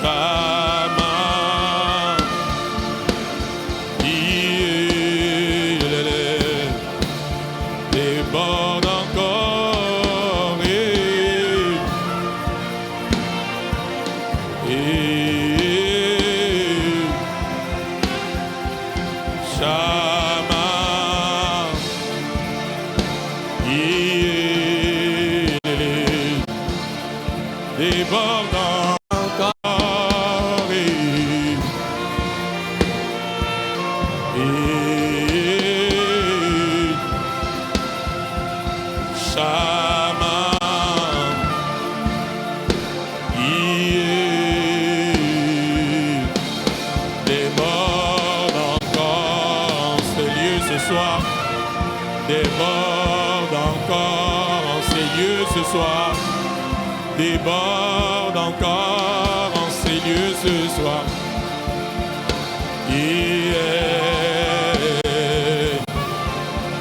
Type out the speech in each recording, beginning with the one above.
Shama, déborde encore Shama, déborde encore Shama, déborde encore en ce lieu ce soir, déborde encore en ces lieux ce soir, déborde encore en ces lieux ce soir.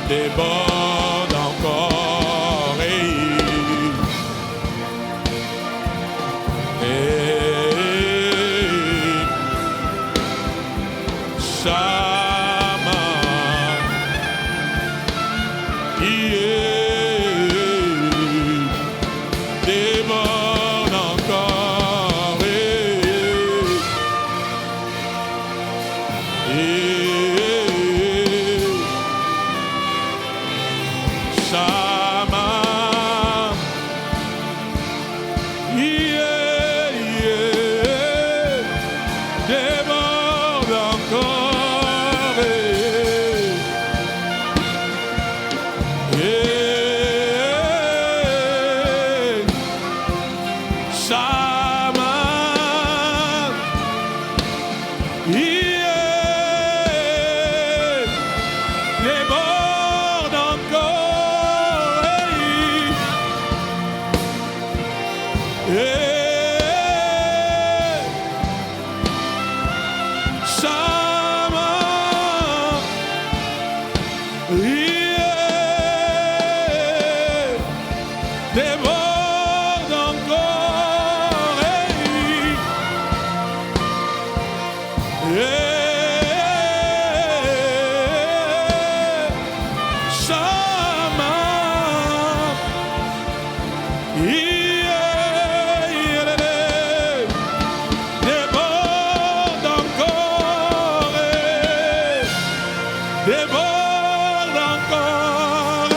Déborde encore Shama, déborde encore Shama, déborde encore Shama, déborde Shama, déborde encore Shama, déborde encore déborde encore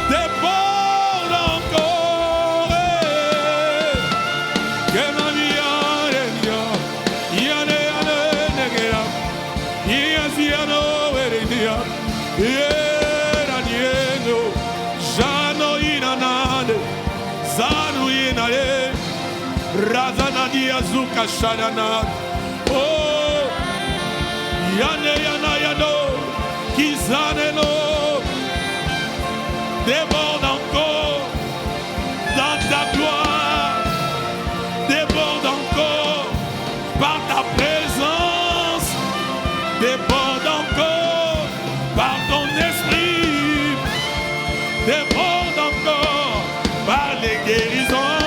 déborde encore que ma vie en yane negera yasiano eredia yeranieno jano inanade zanu inale razana diazuka shanana oh yane yana yano kizaneno déborde encore dans ta gloire, déborde encore par ta présence, déborde encore par ton esprit, déborde encore par les guérisons,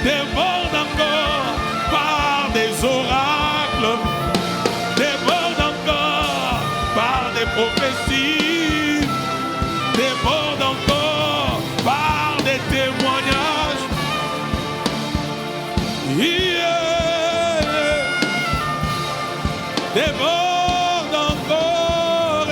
déborde encore par des oracles, déborde encore par des prophéties, déborde encore par des témoignages. Déborde encore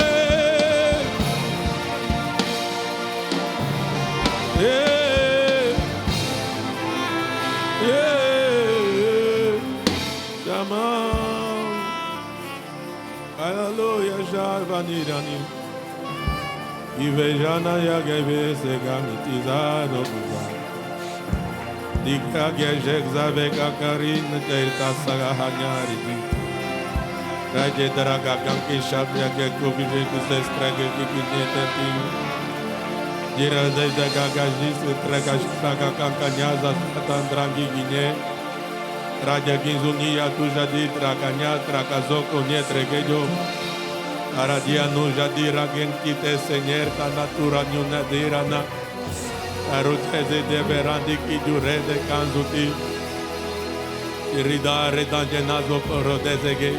Shama, Alléluia, Javanirani. Ivejana Yagebe Seganitizano Buza. Dika Gejek avec Akarin Delta Sagahanyari. Raje Daraga Ganki Shabya Gekubije Kusestrage Kikinete. Dira Zayda Gagajis, Tragash Kankanyaza, Tandrangi Guinea. Raja Ginzunia Tujadi, Trakanya, Trakazoko, Nietregejo. Aradia no Jadira Genkite Senyer, Natura Nunadirana. Aruteze de berandi ki dure de kanzuti. Irida redangenazo porodezege.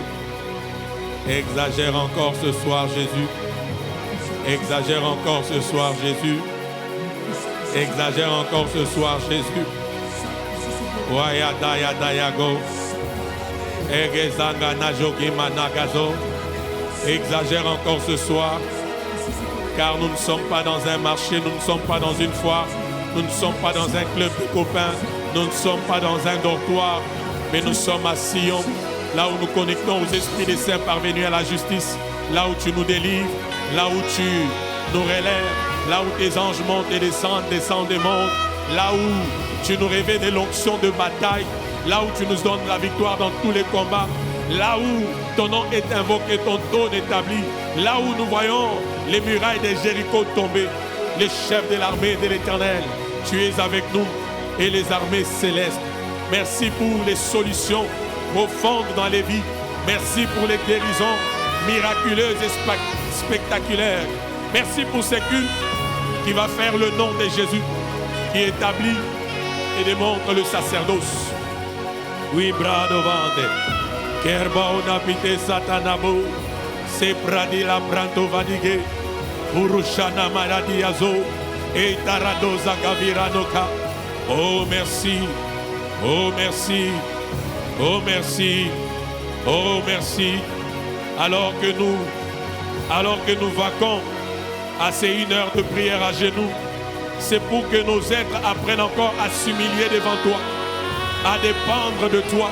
Exagère encore ce soir, Jésus. Exagère encore ce soir, Jésus. Exagère encore ce soir, Jésus. Wayada yada yago. Egezanga najoki managazo. Exagère encore ce soir. Car nous ne sommes pas dans un marché, nous ne sommes pas dans une foire, nous ne sommes pas dans un club de copains, nous ne sommes pas dans un dortoir, mais nous sommes à Sion, là où nous connectons aux esprits des saints parvenus à la justice, là où tu nous délivres, là où tu nous relèves, là où tes anges montent et descendent et montent, là où tu nous révèles des l'onction de bataille, là où tu nous donnes la victoire dans tous les combats, là où ton nom est invoqué, ton trône établi, là où nous voyons les murailles des Jéricho tomber, les chefs de l'armée de l'Éternel, tu es avec nous et les armées célestes. Merci pour les solutions profondes dans les vies. Merci pour les guérisons miraculeuses et spectaculaires. Merci pour ce culte qui va faire le nom de Jésus, qui établit et démontre le sacerdoce. Oui, brado vande. Kerba onapite satanabo. Se pradi la pranto vadige. Urushana maradiazo. Et taradoza gaviranoka. Oh merci. Oh merci. Oh merci. Oh merci. Alors que nous vaquons à ces 1 heure de prière à genoux, c'est pour que nos êtres apprennent encore à s'humilier devant toi, à dépendre de toi,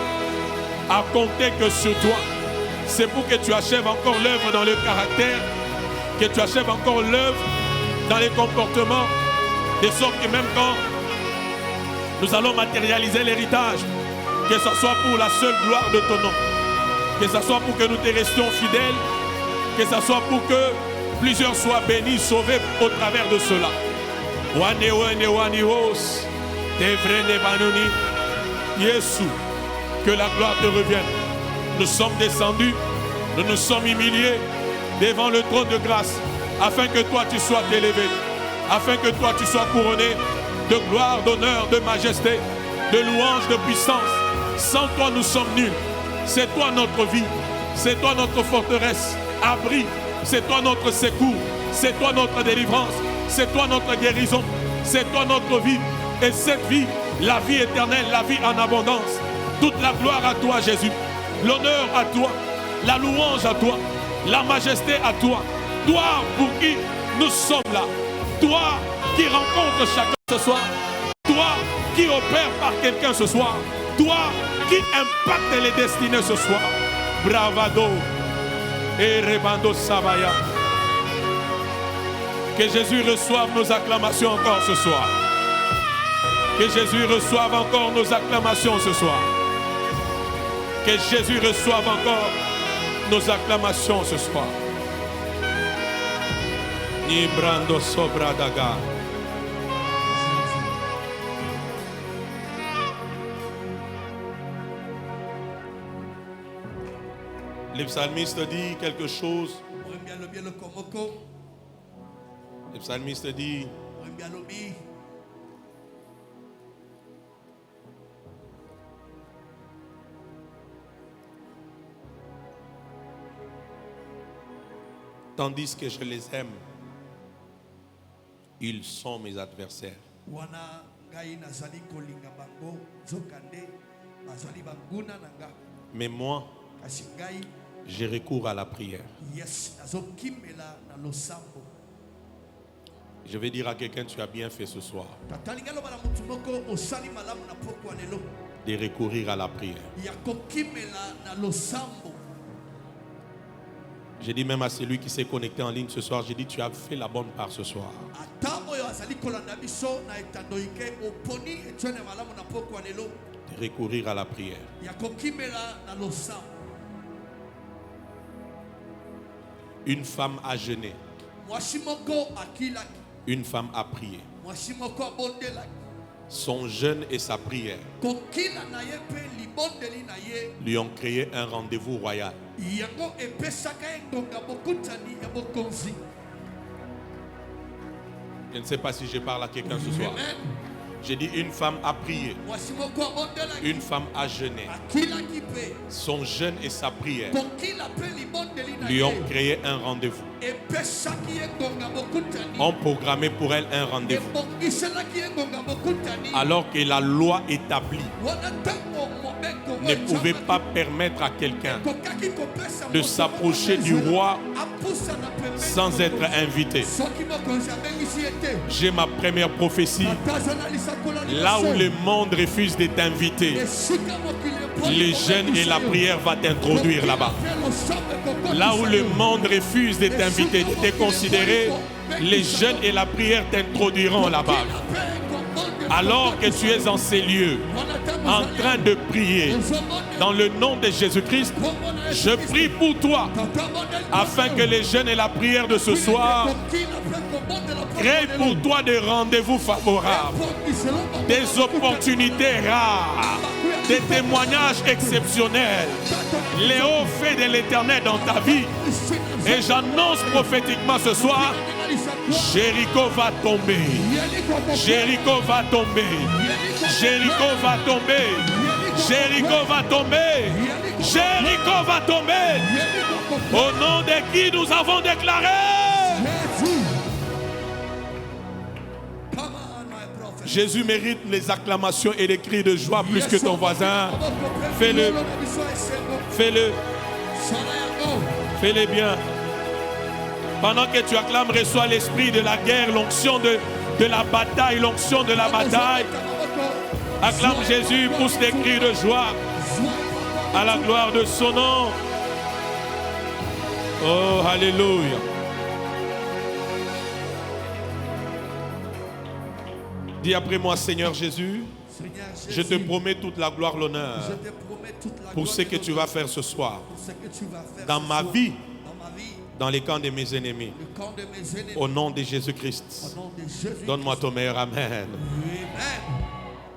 à compter que sur toi. C'est pour que tu achèves encore l'œuvre dans le caractère, que tu achèves encore l'œuvre dans les comportements, de sorte que même quand nous allons matérialiser l'héritage, que ce soit pour la seule gloire de ton nom, que ce soit pour que nous te restions fidèles, que ce soit pour que plusieurs soient bénis, sauvés au travers de cela. Yesu, que la gloire te revienne. Nous sommes descendus, nous nous sommes humiliés devant le trône de grâce, afin que toi tu sois élevé, afin que toi tu sois couronné de gloire, d'honneur, de majesté, de louange, de puissance. Sans toi nous sommes nuls. C'est toi notre vie, c'est toi notre forteresse, abri, c'est toi notre secours, c'est toi notre délivrance, c'est toi notre guérison, c'est toi notre vie. Et cette vie, la vie éternelle, la vie en abondance. Toute la gloire à toi, Jésus. L'honneur à toi, la louange à toi, la majesté à toi. Toi pour qui nous sommes là. Toi qui rencontre chacun ce soir. Toi qui opère par quelqu'un ce soir. Toi qui impacte les destinées ce soir. Bravado et Rebando Sabaya. Que Jésus reçoive nos acclamations encore ce soir. Que Jésus reçoive encore nos acclamations ce soir. Que Jésus reçoive encore nos acclamations ce soir. Nibrando Sobradaga. Le psalmiste dit quelque chose. Le psalmiste dit: tandis que je les aime, ils sont mes adversaires. Mais moi, je recours à la prière. Je vais dire à quelqu'un: tu as bien fait ce soir de recourir à la prière. Je dis même à celui qui s'est connecté en ligne ce soir, je dis: tu as fait la bonne part ce soir. De recourir à la prière. Une femme a jeûné. Une femme a prié. Son jeûne et sa prière lui ont créé un rendez-vous royal. Je ne sais pas si je parle à quelqu'un ce soir. Amen. J'ai dit une femme a prié, une femme a jeûné. Son jeûne et sa prière lui ont créé un rendez-vous. Ont programmé pour elle un rendez-vous. Alors que la loi établie ne pouvait pas permettre à quelqu'un de s'approcher du roi sans être invité. J'ai ma première prophétie. Là où le monde refuse d'être invité, les jeûnes et la prière vont t'introduire là-bas. Là où le monde refuse d'être invité, de te considérer, les jeûnes et la prière t'introduiront là-bas. Alors que tu es en ces lieux, en train de prier, dans le nom de Jésus-Christ, je prie pour toi, afin que les jeûnes et la prière de ce soir créent pour toi des rendez-vous favorables, des opportunités rares, des témoignages exceptionnels, les hauts faits de l'Éternel dans ta vie. Et j'annonce prophétiquement ce soir, Jéricho va tomber. Jéricho va tomber. Jéricho va tomber. Jéricho va tomber. Jéricho va tomber. Au nom de qui nous avons déclaré. Jésus mérite les acclamations et les cris de joie plus que ton voisin. Fais-le. Fais-le. Fais-le bien. Pendant que tu acclames, reçois l'esprit de la guerre, l'onction de la bataille, l'onction de la bataille. Acclame Jésus, pousse des cris de joie à la gloire de son nom. Oh, alléluia. Dis après moi, Seigneur Jésus, je te promets toute la gloire, l'honneur pour ce que tu vas faire ce soir dans ma vie, dans les camps de mes ennemis. Au nom de Jésus-Christ, donne-moi ton meilleur Amen.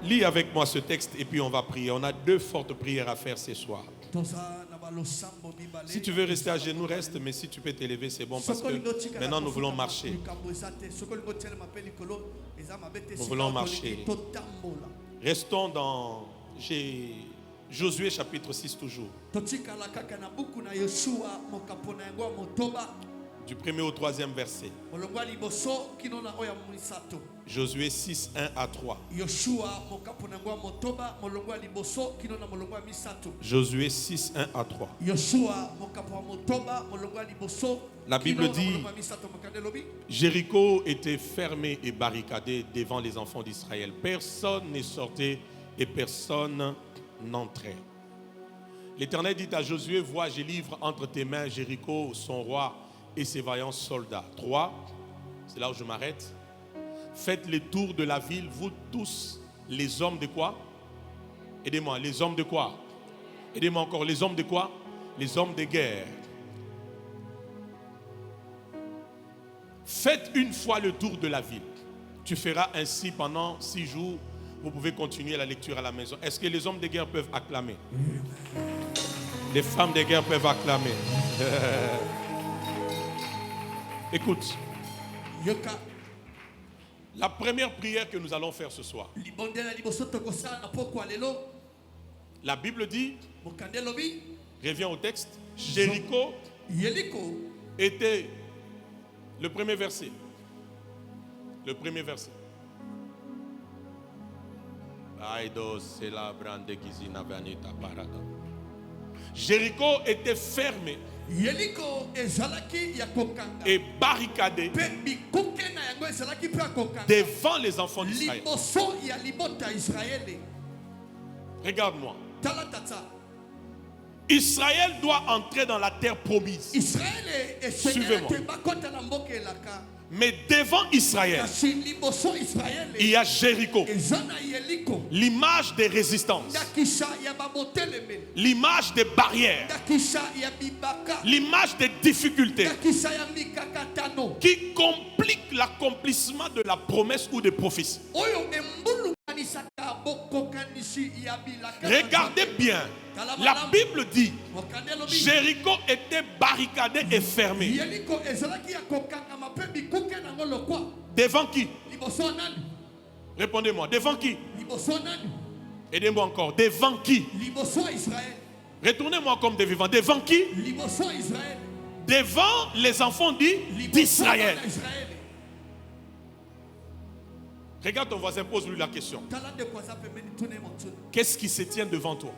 Lis avec moi ce texte et puis on va prier. On a deux fortes prières à faire ce soir. Si tu veux rester à genoux, reste, mais si tu peux t'élever, c'est bon parce que maintenant nous voulons marcher. Nous voulons marcher. Restons dans Josué chapitre 6 toujours. Du 1er au 3e verset. Josué 6, 1 à 3. Josué 6, 1 à 3. La Bible dit, Jéricho était fermé et barricadé devant les enfants d'Israël. Personne ne sortait et personne n'entrait. L'Éternel dit à Josué, vois, je livre entre tes mains Jéricho, son roi et ses vaillants soldats. 3, c'est là où je m'arrête. Faites le tour de la ville, vous tous, les hommes de quoi? Aidez-moi, les hommes de quoi? Aidez-moi encore, les hommes de quoi? Les hommes de guerre. Faites une fois le tour de la ville. Tu feras ainsi pendant 6 jours. Vous pouvez continuer la lecture à la maison. Est-ce que les hommes de guerre peuvent acclamer? Les femmes de guerre peuvent acclamer. Écoute. La première prière que nous allons faire ce soir. La Bible dit, reviens au texte, Jéricho était le premier verset. Le premier verset. Jéricho était fermé et barricadé devant les enfants d'Israël. Regarde-moi. Israël doit entrer dans la terre promise. Suivez-moi. Mais devant Israël, il y a Jéricho. L'image des résistances. L'image des barrières. L'image des difficultés qui compliquent l'accomplissement de la promesse ou des prophéties. Regardez bien. La Bible dit, Jéricho était barricadé et fermé. Devant qui? Répondez-moi. Devant qui? Aidez-moi encore. Devant qui? Retournez-moi comme des vivants. Devant qui? Devant les enfants d'Israël. Regarde ton voisin, pose-lui la question. Qu'est-ce qui se tient devant toi?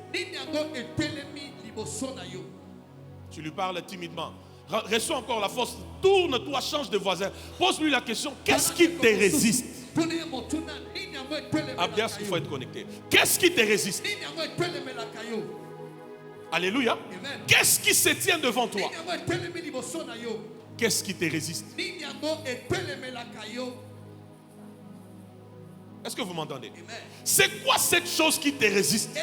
Tu lui parles timidement. Reçois encore la force. Tourne-toi, change de voisin. Pose-lui la question. Qu'est-ce qui te résiste? Abdias, il faut être connecté. Qu'est-ce qui te résiste? Alléluia. Qu'est-ce qui se tient devant toi? Qu'est-ce qui te résiste? Est-ce que vous m'entendez? C'est quoi cette chose qui te résiste?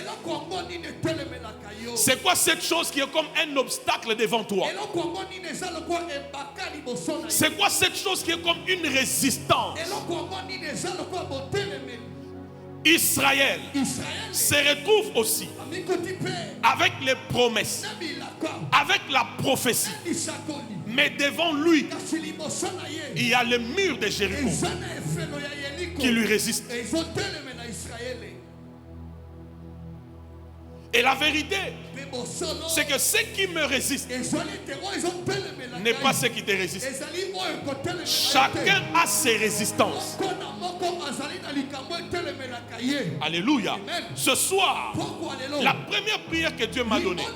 C'est quoi cette chose qui est comme un obstacle devant toi? C'est quoi cette chose qui est comme une résistance? Israël se retrouve aussi avec les promesses, avec la prophétie. Mais devant lui, il y a le mur de Jéricho qui lui résiste. Et la vérité, c'est que ce qui me résiste n'est pas ce qui te résiste. Chacun a ses résistances. Alléluia. Ce soir, la première prière que Dieu m'a donnée,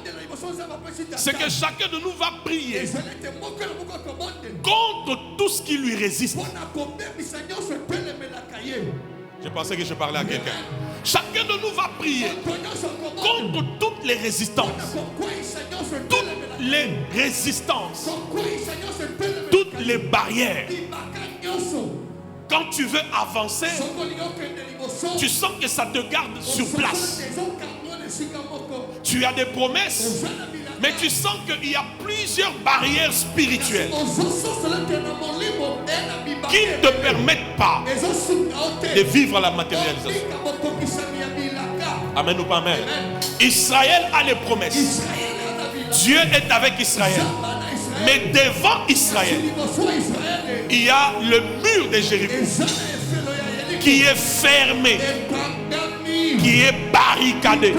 c'est que chacun de nous va prier contre tout ce qui lui résiste. Je pensais que je parlais à quelqu'un. Chacun de nous va prier contre toutes les résistances. Toutes les résistances. Toutes les barrières. Quand tu veux avancer, tu sens que ça te garde sur place. Tu as des promesses, mais tu sens qu'il y a plusieurs barrières spirituelles qui ne te permettent pas de vivre la matérialisation. Amen ou pas amen? Israël a les promesses. Dieu est avec Israël. Mais devant Israël, il y a le mur de Jéricho qui est fermé, qui est barricadé.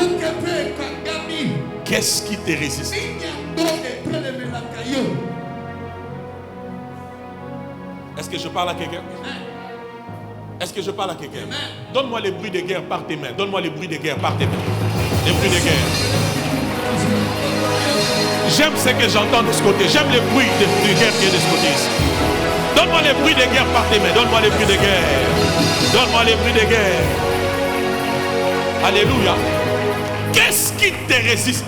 Qu'est-ce qui te résiste? Est-ce que je parle à quelqu'un? Est-ce que je parle à quelqu'un? Donne-moi les bruits de guerre par tes mains. Donne-moi les bruits de guerre par tes mains. Les bruits de guerre. J'aime ce que j'entends de ce côté. J'aime les bruits de guerre qui est de ce côté ici. Donne-moi les bruits de guerre par tes mains. Donne-moi les bruits de guerre. Donne-moi les bruits de guerre. Alléluia. Qu'est-ce qui te résiste?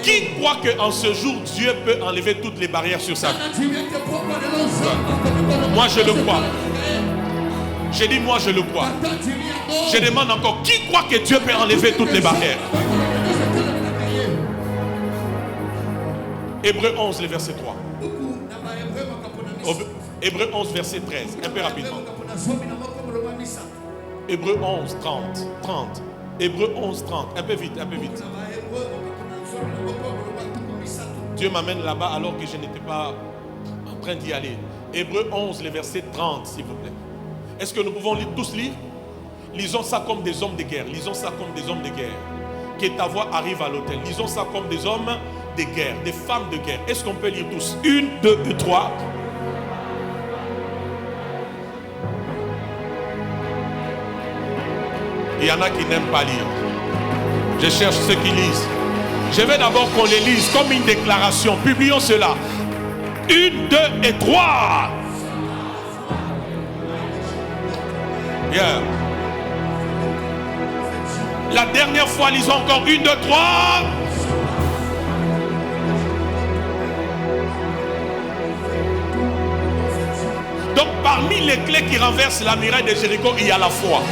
Qui croit qu'en ce jour, Dieu peut enlever toutes les barrières sur sa vie? Moi, je le crois. J'ai dit, moi, je le crois. Je demande encore, qui croit que Dieu peut enlever toutes les barrières? Hébreux 11, le verset 3. Hébreux 11, verset 13. Un peu rapidement. Hébreux 11, 30. Hébreux 11, 30. Un peu vite, un peu vite. Dieu m'amène là-bas alors que je n'étais pas en train d'y aller. Hébreux 11, le verset 30, s'il vous plaît. Est-ce que nous pouvons tous lire? Lisons ça comme des hommes de guerre. Lisons ça comme des hommes de guerre. Que ta voix arrive à l'autel. Lisons ça comme des hommes de guerre, des femmes de guerre. Est-ce qu'on peut lire tous? 1, 2 et 3. Il y en a qui n'aiment pas lire. Je cherche ceux qui lisent. Je veux d'abord qu'on les lise comme une déclaration. Publions cela. 1, 2 et 3. Bien. La dernière fois, lisons encore. 1, 2, 3. Donc parmi les clés qui renversent la muraille de Jéricho, il y a la foi.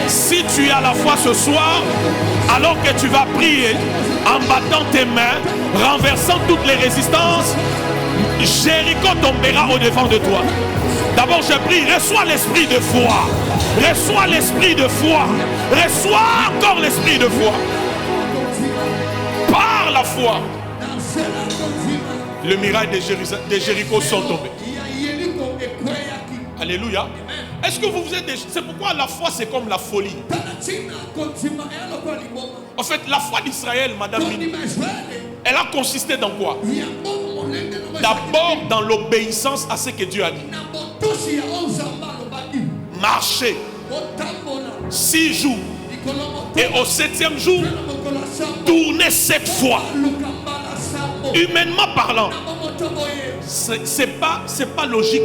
Si tu as la foi ce soir, alors que tu vas prier en battant tes mains, renversant toutes les résistances, Jéricho tombera au-devant de toi. D'abord je prie, reçois l'esprit de foi. Reçois l'esprit de foi. Reçois encore l'esprit de foi. Par la foi, les murailles de Jéricho sont tombées. Alléluia. Est-ce que vous êtes déjà... C'est pourquoi la foi c'est comme la folie. En fait, la foi d'Israël, Madame Mini, elle a consisté dans quoi? D'abord dans l'obéissance à ce que Dieu a dit. Marcher 6 jours et au 7e jour tourner 7 fois. Humainement parlant, c'est pas logique.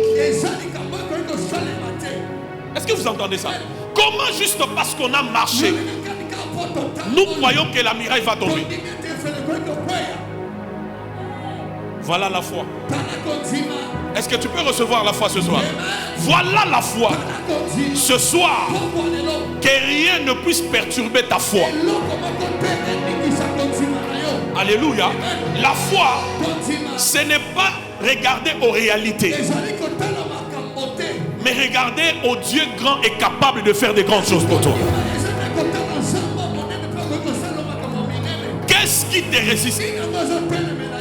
Est-ce que vous entendez ça? Comment juste parce qu'on a marché, nous croyons que la muraille va tomber? Voilà la foi. Est-ce que tu peux recevoir la foi ce soir? Voilà la foi. Ce soir, que rien ne puisse perturber ta foi. Alléluia. La foi, ce n'est pas regarder aux réalités, mais regarder au Dieu grand et capable de faire des grandes choses pour toi. Qu'est-ce qui te résiste?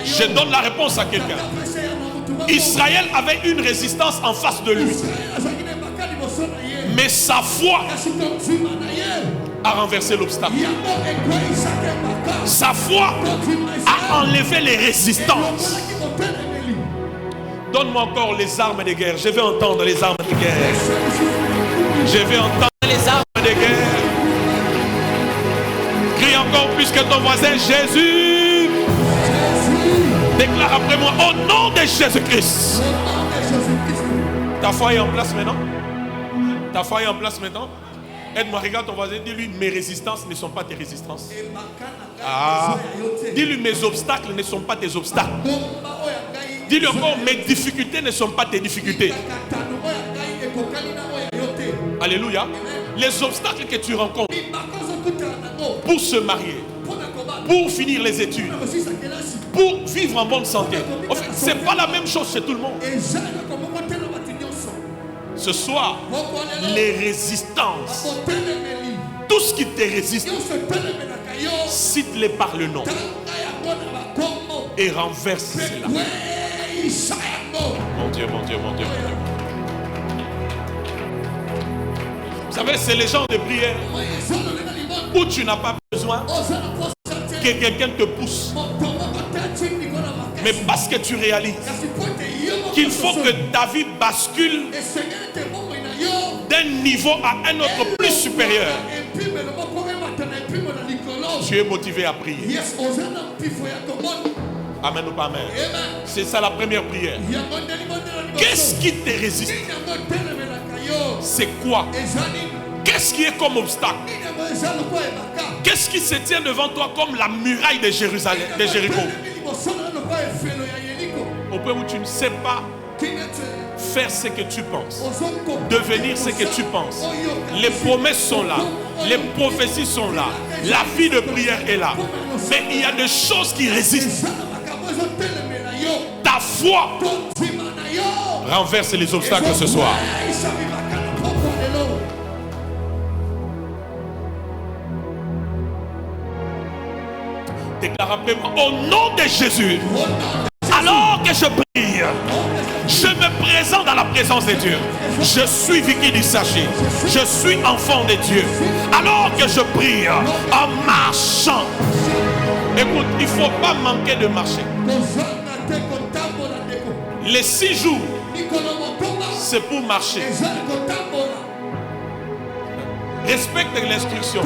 Je donne la réponse à quelqu'un. Israël avait une résistance en face de lui, mais sa foi a renversé l'obstacle. Sa foi a enlevé les résistances. Donne-moi encore les armes de guerre. Je vais entendre les armes de guerre. Je vais entendre les armes de guerre. Crie encore plus que ton voisin, Jésus. Déclare après moi, au nom de Jésus-Christ. Ta foi est en place maintenant? Ta foi est en place maintenant? Aide-moi, regarde ton voisin, dis-lui, mes résistances ne sont pas tes résistances. Ah. Dis-lui, mes obstacles ne sont pas tes obstacles. Dis-lui encore, mes difficultés ne sont pas tes difficultés. Alléluia. Les obstacles que tu rencontres pour se marier, pour finir les études, pour vivre en bonne santé, en fait, ce n'est pas la même chose chez tout le monde. Ce soir, les résistances, tout ce qui te résiste, cite-les par le nom et renverse cela. Mon Dieu, mon Dieu, mon Dieu, mon Dieu. Vous savez, c'est les gens de prière où tu n'as pas besoin que quelqu'un te pousse, mais parce que tu réalises qu'il faut que ta vie bascule d'un niveau à un autre plus supérieur. Tu es motivé à prier. Amen ou pas amen? C'est ça la première prière. Qu'est-ce qui te résiste? C'est quoi? Qu'est-ce qui est comme obstacle? Qu'est-ce qui se tient devant toi comme la muraille de Jérusalem, de Jéricho? Au point où tu ne sais pas faire ce que tu penses, devenir ce que tu penses. Les promesses sont là, les prophéties sont là, la vie de prière est là. Mais il y a des choses qui résistent. Ta foi renverse les obstacles ce soir. Déclare après moi, au nom de Jésus, alors que je prie, je me présente dans la présence de Dieu. Je suis Vicky Dissaché. Je suis enfant de Dieu. Alors que je prie en marchant. Écoute, il ne faut pas manquer de marcher. Les 6 jours, c'est pour marcher. Respecte l'instruction.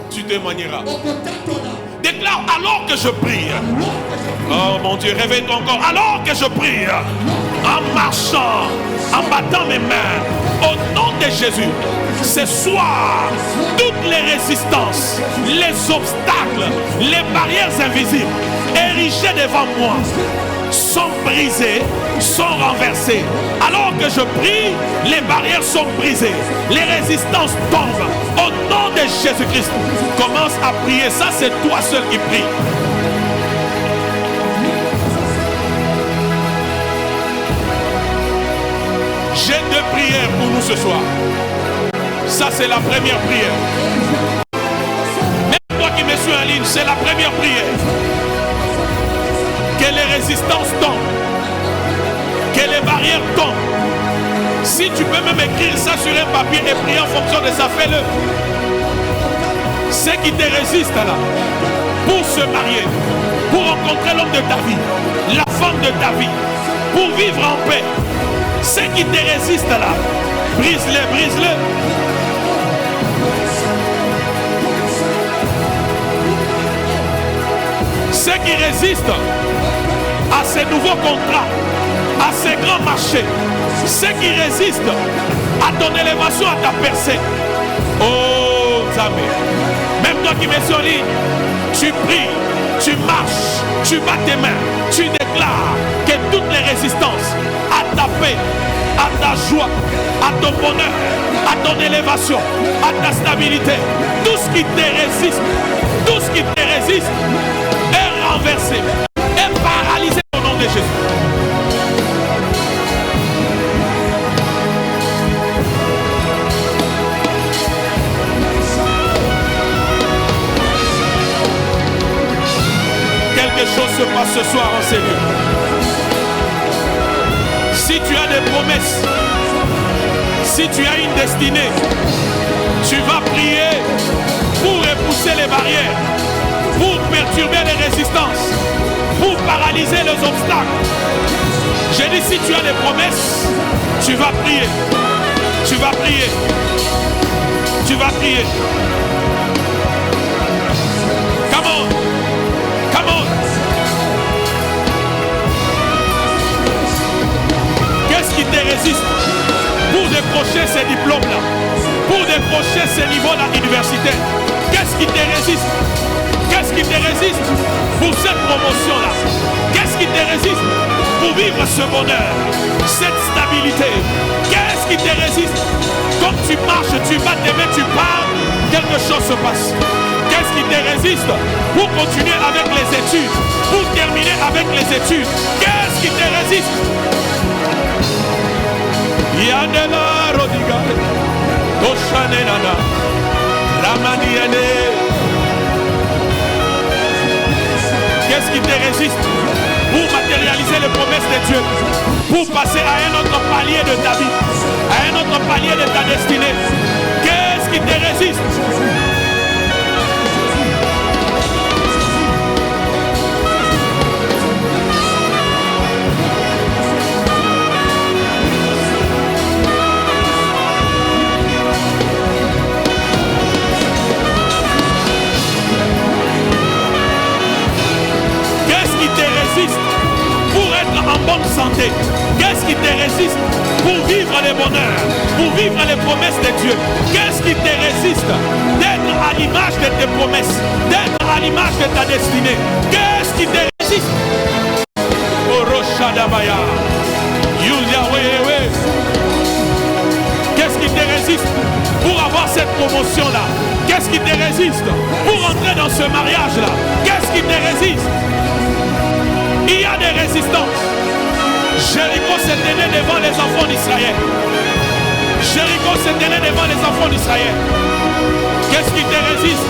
Tu témoigneras. Déclare alors que je prie. Oh mon Dieu, réveille-toi encore. Alors que je prie, en marchant, en battant mes mains, au nom de Jésus, ce soir, toutes les résistances, les obstacles, les barrières invisibles érigées devant moi sont brisées, sont renversées. Alors que je prie, les barrières sont brisées, les résistances tombent. Au nom de Jésus-Christ, commence à prier. Ça, c'est toi seul qui prie. J'ai 2 prières pour nous ce soir. Ça, c'est la première prière. Même toi qui me suis en ligne, c'est la première prière. Que les résistances tombent, que les barrières tombent, Si tu peux même écrire ça sur un papier et prier en fonction de ça, fais-le. Ceux qui te résistent là, pour se marier, pour rencontrer l'homme de ta vie, la femme de ta vie, pour vivre en paix, ceux qui te résistent là, brise-les, brise-les. Ceux qui résistent à ces nouveaux contrats, à ces grands marchés, ceux qui résistent à ton élévation, à ta percée. Oh Zambé, même toi qui mets sur ligne, tu pries, tu marches, tu bats tes mains, tu déclares que toutes les résistances à ta paix, à ta joie, à ton bonheur, à ton élévation, à ta stabilité, tout ce qui te résiste, tout ce qui te résiste est renversé, est paralysé au nom de Jésus. Quelque chose se passe ce soir en Seigneur. Si tu as des promesses, si tu as une destinée, tu vas prier pour repousser les barrières, pour perturber les résistances, pour paralyser les obstacles. J'ai dit, si tu as des promesses, tu vas prier. Tu vas prier. Tu vas prier. Come on. Come on. Qu'est-ce qui te résiste pour décrocher ces diplômes-là, pour décrocher ces niveaux-là universitaires? Qu'est-ce qui te résiste? Qu'est-ce qui te résiste pour cette promotion-là? Qu'est-ce qui te résiste pour vivre ce bonheur, cette stabilité? Qu'est-ce qui te résiste? Quand tu marches, tu bats tes mains, tu parles, quelque chose se passe. Qu'est-ce qui te résiste pour continuer avec les études, pour terminer avec les études? Qu'est-ce qui te résiste? Yandela Rodiga, Toshanenana, Ramaniane. Qu'est-ce qui te résiste pour matérialiser les promesses de Dieu, pour passer à un autre palier de ta vie, à un autre palier de ta destinée? Qu'est-ce qui te résiste? Pour être en bonne santé? Qu'est-ce qui te résiste pour vivre les bonheurs, pour vivre les promesses de Dieu? Qu'est-ce qui te résiste d'être à l'image de tes promesses, d'être à l'image de ta destinée? Qu'est-ce qui te résiste? Qu'est-ce qui te résiste pour avoir cette promotion-là? Qu'est-ce qui te résiste pour entrer dans ce mariage-là? Qu'est-ce qui te résiste? Il y a des résistances. Jéricho s'est tenu devant les enfants d'Israël. Jéricho s'est tenu devant les enfants d'Israël. Qu'est-ce qui te résiste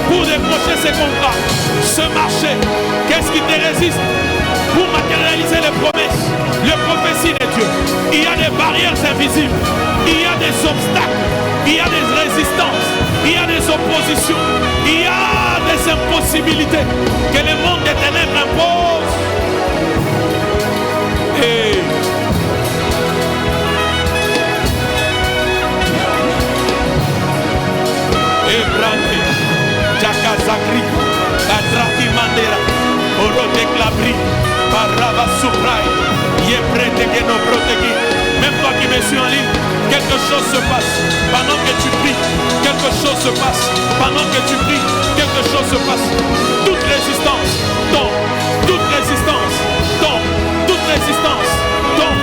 pour décrocher ces contrats, ce marché? Qu'est-ce qui te résiste pour matérialiser les promesses, les prophéties de Dieu? Il y a des barrières invisibles, il y a des obstacles, il y a des résistances, il y a des oppositions, il y a des impossibilités que le monde des ténèbres impose. Hey. Ebrante, Jakazakri, Adraki Mandera, Orote Klabri, Baraba Suprai, Yeprete que nos protégit. Même toi qui me suis en ligne, quelque chose se passe pendant que tu pries. Quelque chose se passe pendant que tu pries. Quelque chose se passe. Toute résistance tombe. Toute résistance tombe. Toute résistance tombe.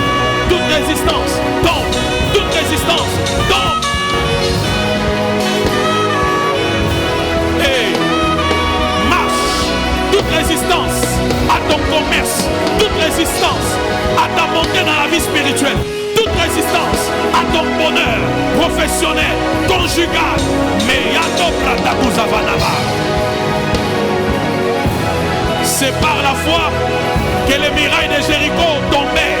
Toute résistance tombe. Toute résistance tombe. Hey, marche. Toute résistance à ton commerce. Toute résistance à ta montée dans la vie spirituelle. Toute résistance à ton bonheur professionnel, conjugal. C'est par la foi que les murailles de Jéricho tombaient.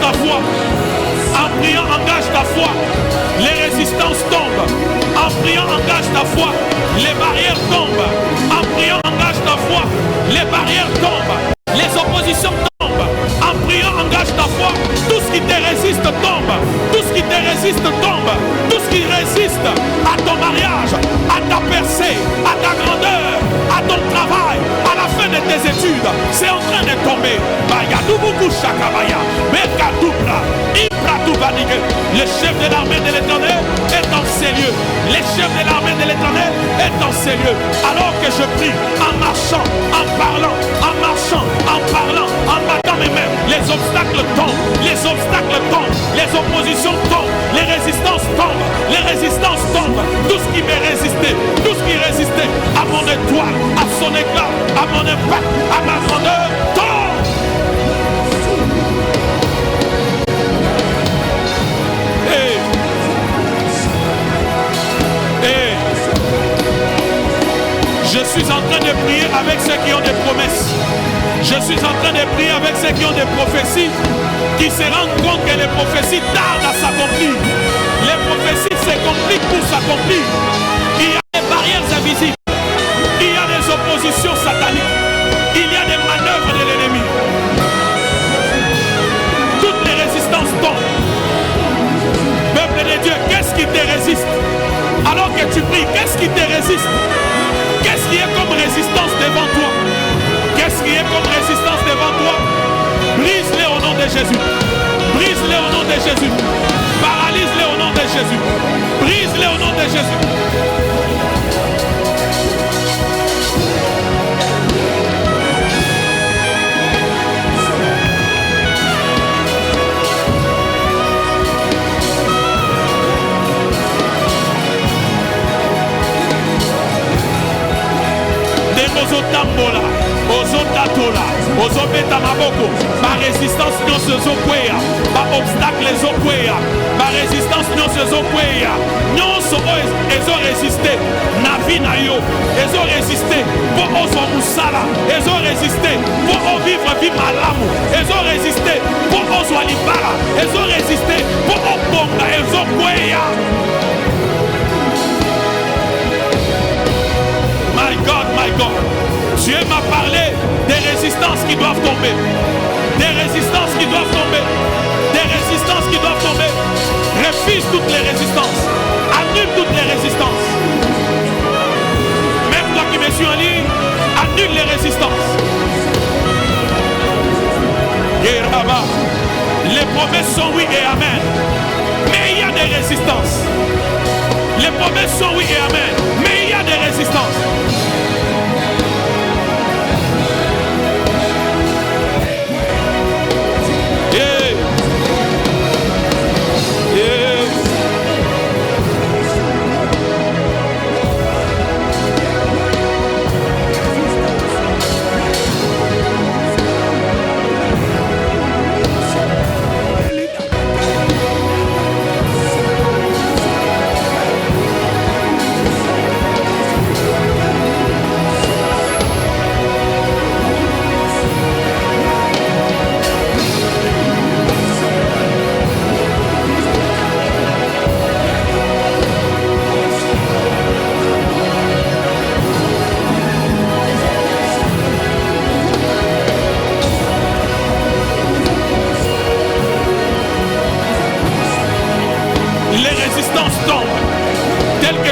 ta foi. En priant, engage ta foi. Les résistances tombent. En priant, engage ta foi. Les barrières tombent. En priant, engage ta foi. Les barrières tombent. Les oppositions tombent. En priant, engage ta foi. Tout ce qui te résiste tombe. Tout ce qui te résiste tombe. Tout ce qui résiste à ton mariage, à ta percée, à ta grandeur, à ton travail, à la fin de tes études, c'est en train de tomber. Le chef de l'armée de l'Éternel est en ces lieux. Le chef de l'armée de l'Éternel est en ces lieux. Alors que je prie, en marchant, en parlant, en marchant, en parlant, en battant mes mains, les obstacles tombent, les obstacles tombent, les oppositions tombent, les résistances tombent, les résistances tombent. Tout ce qui m'est résisté, tout ce qui résistait à mon étoile, à son éclat, à mon impact, à ma grandeur, tombe. Je suis en train de prier avec ceux qui ont des promesses. Je suis en train de prier avec ceux qui ont des prophéties, qui se rendent compte que les prophéties tardent à s'accomplir. Les prophéties se compliquent pour s'accomplir. Il y a des barrières invisibles. Il y a des oppositions sataniques. Il y a des manœuvres de l'ennemi. Toutes les résistances tombent. Peuple de Dieu, qu'est-ce qui te résiste? Alors que tu pries, qu'est-ce qui te résiste? Qu'est-ce qui est comme résistance devant toi? Qu'est-ce qui est comme résistance devant toi? Brise-les au nom de Jésus. Brise-les au nom de Jésus. Paralyse-les au nom de Jésus. Brise-les au nom de Jésus. Ozotambola, ozotatola, ozobeta maboko, ma résistance nyonso ezokweya, ma obstacle ezokweya, ma résistance nyonso ezokweya, nyonso ezoresiste na vie na yo, ezoresiste po ozwa musala, ezoresiste po ovivre vie malamu, ezoresiste po ozwa libala, ezoresiste po obonga, ezokweya. My God, Dieu m'a parlé des résistances qui doivent tomber. Des résistances qui doivent tomber. Des résistances qui doivent tomber. Refuse toutes les résistances. Annule toutes les résistances. Même toi qui me suis en ligne, annule les résistances. Et là-bas, les promesses sont oui et amen. Mais il y a des résistances. Les promesses sont oui et amen. Mais il y a des résistances.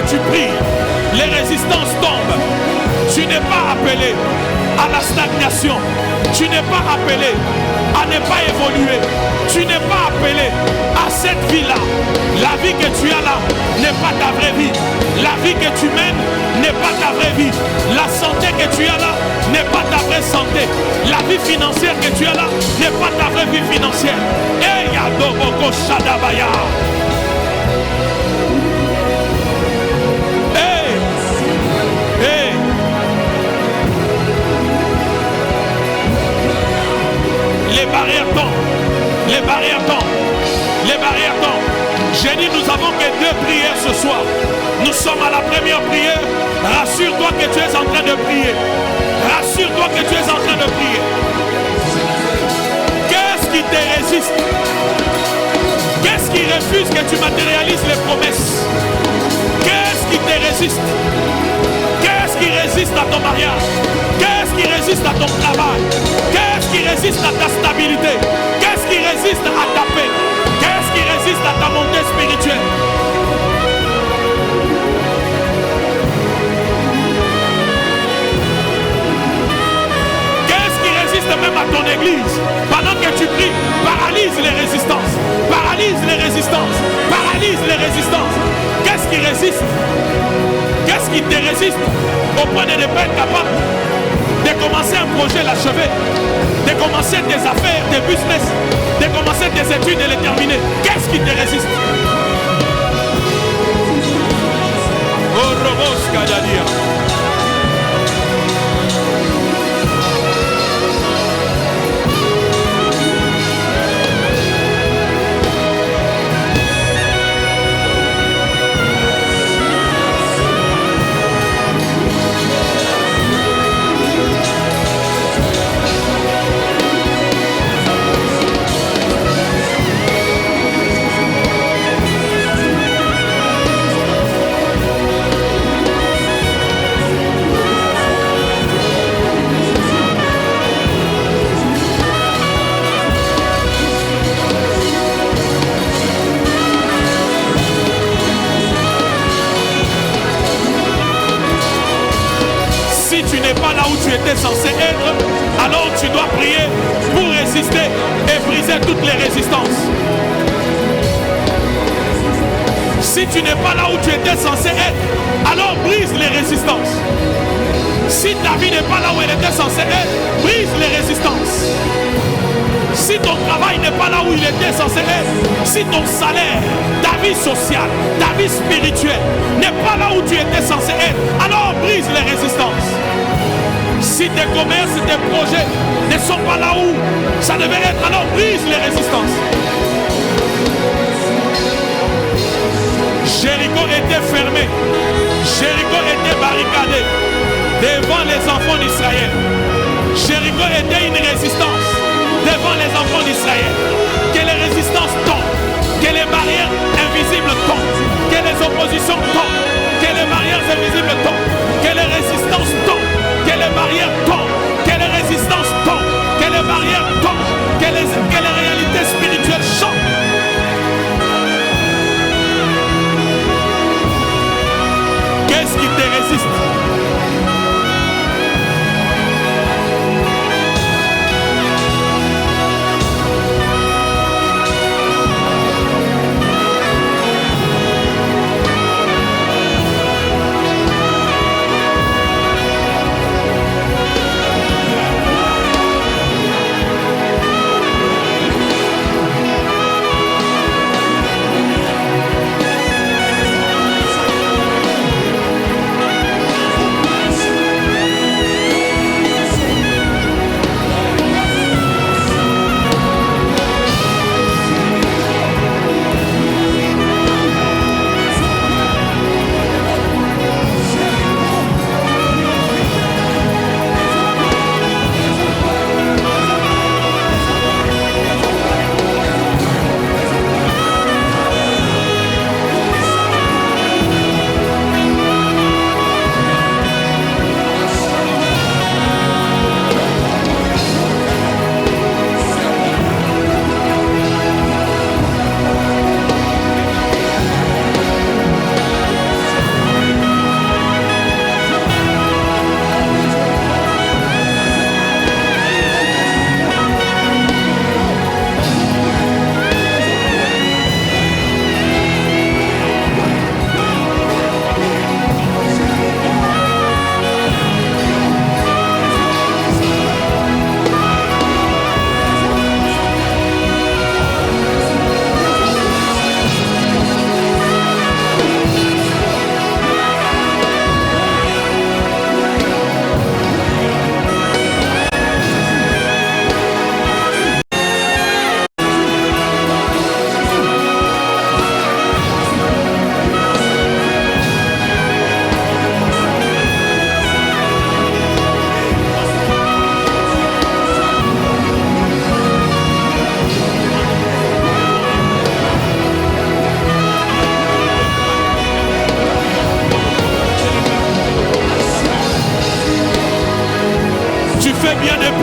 Tu pries, les résistances tombent. Tu n'es pas appelé à la stagnation. Tu n'es pas appelé à ne pas évoluer. Tu n'es pas appelé à cette vie-là. La vie que tu as là n'est pas ta vraie vie. La vie que tu mènes n'est pas ta vraie vie. La santé que tu as là n'est pas ta vraie santé. La vie financière que tu as là n'est pas ta vraie vie financière. Et Yadoboko Shadabaya. Les barrières tombent, les barrières tombent, les barrières tombent. J'ai dit, nous avons que 2 prières ce soir. Nous sommes à la première prière. Rassure-toi que tu es en train de prier. Rassure-toi que tu es en train de prier. Qu'est-ce qui te résiste? refuse que tu matérialises les promesses? Qu'est-ce qui te résiste? Qu'est-ce qui résiste à ton mariage? Qu'est-ce qui résiste à ton travail? Qu'est-ce qui résiste à ta stabilité? Qu'est-ce qui résiste à ta paix? Qu'est-ce qui résiste à ta montée spirituelle? Qu'est-ce qui résiste même à ton église? Pendant que tu pries, paralyse les résistances. Paralyse les résistances. Paralyse les résistances. Qu'est-ce qui résiste? Qu'est-ce qui te résiste au point de ne pas être capable de commencer un projet, l'achever, de commencer tes affaires, tes business, de commencer tes études et les terminer? Qu'est-ce qui te résiste? Oh, Robos Kadadia. Pas là où tu étais censé être, alors tu dois prier pour résister et briser toutes les résistances. Si tu n'es pas là où tu étais censé être, alors brise les résistances. Si ta vie n'est pas là où elle était censée être, brise les résistances. Si ton travail n'est pas là où il était censé être, si ton salaire, ta vie sociale, ta vie spirituelle n'est pas là où tu étais censé être, alors brise les résistances. Si tes commerces, tes projets ne sont pas là où ça devait être, alors brise les résistances. Jéricho était fermé, Jéricho était barricadé devant les enfants d'Israël. Jéricho était une résistance devant les enfants d'Israël. Que les résistances tombent, que les barrières invisibles tombent, que les oppositions tombent, que les barrières invisibles tombent, que les résistances tombent, que les barrières tombent, que les résistances tombent, que les barrières tombent, que les réalités spirituelles changent. Qu'est-ce qui te résiste?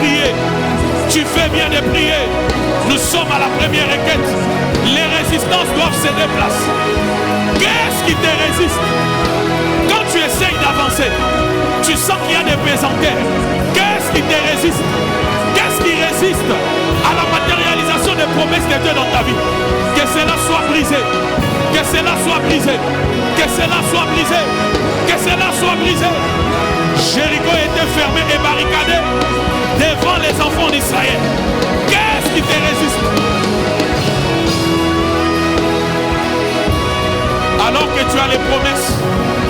prier. Tu fais bien de prier. Nous sommes à la première requête. Les résistances doivent se déplacer. Qu'est-ce qui te résiste? Quand tu essayes d'avancer, tu sens qu'il y a des pesanteurs. Qu'est-ce qui te résiste? Qu'est-ce qui résiste à la matérialisation des promesses de Dieu dans ta vie? Que cela soit brisé. Que cela soit brisé. Que cela soit brisé. Que cela soit brisé. Jéricho était fermé et barricadé devant les enfants d'Israël. Qu'est-ce qui te résiste? Alors que tu as les promesses,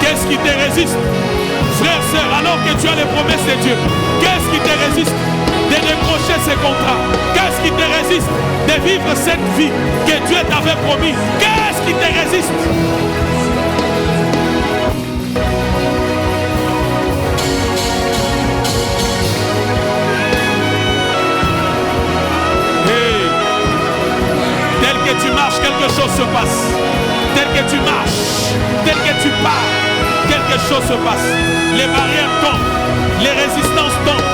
qu'est-ce qui te résiste? Frère, sœur, alors que tu as les promesses de Dieu, qu'est-ce qui te résiste de décrocher ces contrats? Qu'est-ce qui te résiste de vivre cette vie que Dieu t'avait promis? Qu'est-ce qui te résiste? Hey. Tel que tu marches, quelque chose se passe. Tel que tu marches, tel que tu pars, quelque chose se passe. Les barrières tombent, les résistances tombent.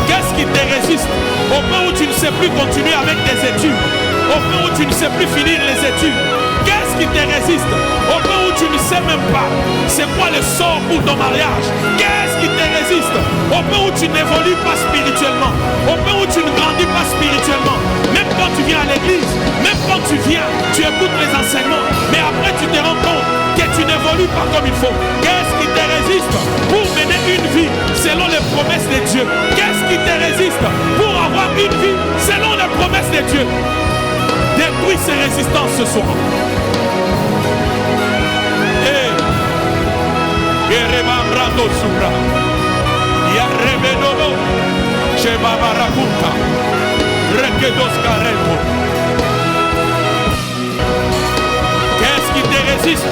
Qu'est-ce qui te résiste? Au point où tu ne sais plus continuer avec tes études, au point où tu ne sais plus finir les études. Qu'est-ce qui te résiste? Au point où tu ne sais même pas c'est quoi le sort pour ton mariage. Qu'est-ce qui te résiste? Au point où tu n'évolues pas spirituellement, au point où tu ne grandis pas spirituellement. Même quand tu viens à l'église, même quand tu viens, tu écoutes les enseignements, mais après tu te rends compte que tu n'évolues pas comme il faut. Qu'est-ce qui te résiste pour mener une vie selon les promesses de Dieu? Qu'est-ce qui te résiste pour avoir une vie selon les promesses de Dieu? Détruis ces résistances ce soir. Qu'est-ce qui te résiste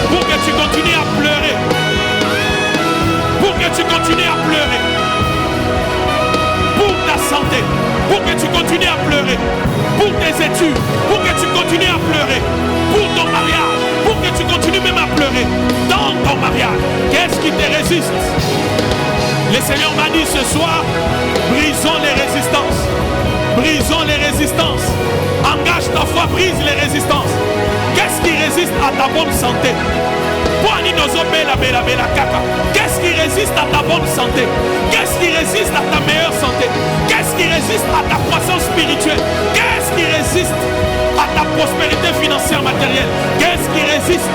pour que tu continues à pleurer? Pour que tu continues à pleurer? Pour ta santé, pour que tu continues à pleurer? Pour tes études, pour que tu continues à pleurer? Pour ton mariage, pour que tu continues même à pleurer dans ton mariage? Qu'est-ce qui te résiste? Le Seigneur m'a dit ce soir, brisons les résistances. Brisons les résistances. Engage ta foi, brise les résistances. Qu'est-ce qui résiste à ta bonne santé? Qu'est-ce qui résiste à ta bonne santé? Qu'est-ce qui résiste à ta meilleure santé? Qu'est-ce qui résiste à ta croissance spirituelle? Qu'est-ce qui résiste à ta prospérité financière matérielle? Qu'est-ce qui résiste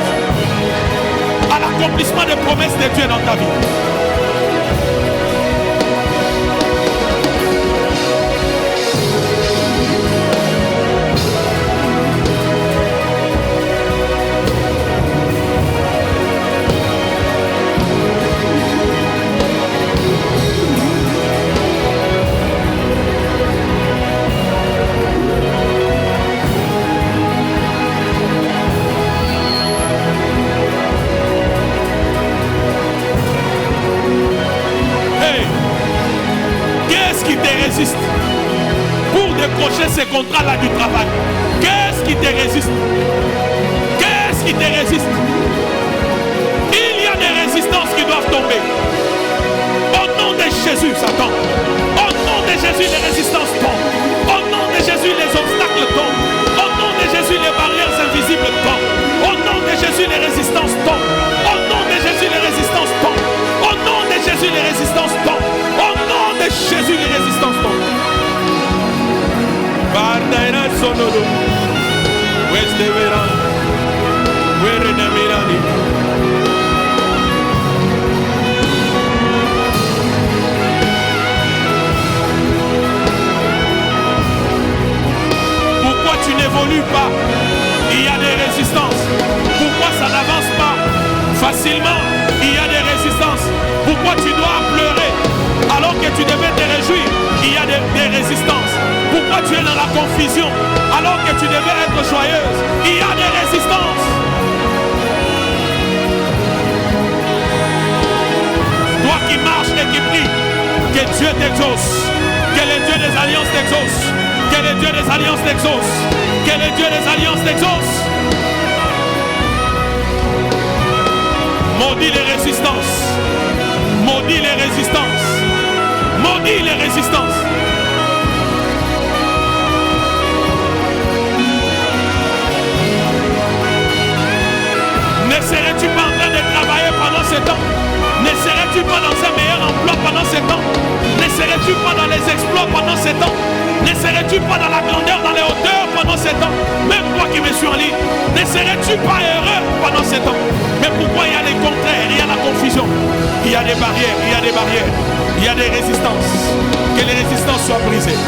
à l'accomplissement des promesses de Dieu dans ta vie? Pour décrocher ces contrats-là du travail? Qu'est-ce qui te résiste? Qu'est-ce qui te résiste? Il y a des résistances qui doivent tomber. Au nom de Jésus, Satan. Au nom de Jésus, les résistances tombent. Au nom de Jésus, les obstacles tombent. Au nom de Jésus, les barrières invisibles tombent. Au nom de Jésus, les résistances tombent. Au nom de Jésus, les résistances tombent. Au nom de Jésus, les résistances tombent. Au nom de Jésus, les résistances tombent. Bardaina sonoro, Weste Veran, Werena Mirani. Pourquoi tu n'évolues pas? Il y a des résistances. Pourquoi ça n'avance pas facilement? Il y a des résistances. Pourquoi tu dois pleurer alors que tu devais te réjouir? Il y a des résistances. Pourquoi tu es dans la confusion alors que tu devais être joyeuse? Il y a des résistances. Toi qui marches et qui pries, que Dieu t'exauce. Que le Dieu des alliances t'exauce. Que le Dieu des alliances t'exauce. Que le Dieu des alliances t'exauce. Maudis les résistances. Maudis les résistances. Maudis les résistances. Ne serais-tu pas en train de travailler pendant ce temps? Ne serais-tu pas dans un meilleur emploi pendant ce temps? Ne serais-tu pas dans les exploits pendant ce temps? Ne serais-tu pas dans la grandeur, dans les hauteurs pendant ce temps? Même toi qui me suis en ligne, ne serais-tu pas heureux pendant ce temps? Mais pourquoi il y a les contraires, il y a la confusion, il y a des barrières, il y a des barrières, il y a des résistances? Que les résistances soient brisées.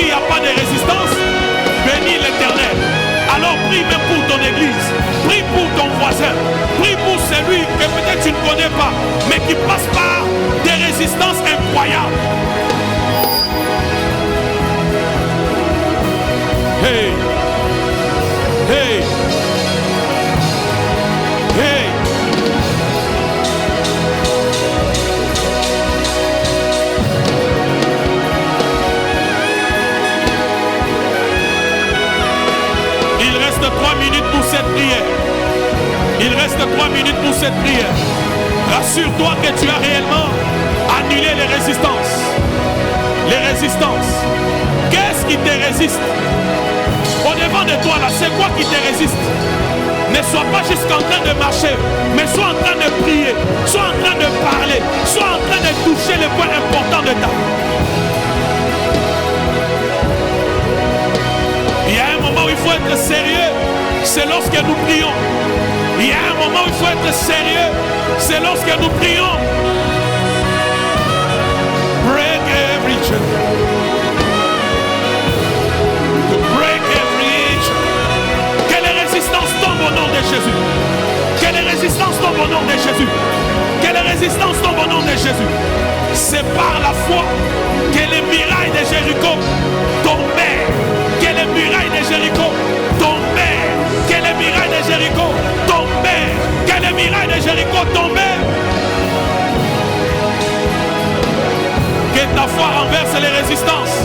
Il n'y a pas de résistance, bénis l'Éternel. Alors prie même pour ton église, prie pour ton voisin, prie pour celui que peut-être tu ne connais pas, mais qui passe par des résistances incroyables. Hey, hey, hey. Il reste 3 minutes pour cette prière. Il reste 3 minutes pour cette prière. Rassure-toi que tu as réellement annulé les résistances. Les résistances. Qu'est-ce qui te résiste? Au devant de toi là, c'est quoi qui te résiste? Ne sois pas juste en train de marcher, mais sois en train de prier, sois en train de parler, sois en train de toucher les points importants de ta vie. Il y a un moment où il faut être sérieux, c'est lorsque nous prions. Il y a un moment où il faut être sérieux, c'est lorsque nous prions. Break every chain. To break every chain. Que les résistances tombent au nom de Jésus. Que les résistances tombent au nom de Jésus. Que les résistances tombent au nom de Jésus. C'est par la foi que les murailles de Jéricho tombèrent. Que les murailles de Jéricho tombèrent. Que les murailles de Jéricho tombèrent. Que les murailles de Jéricho tombèrent. Que ta foi renverse les résistances.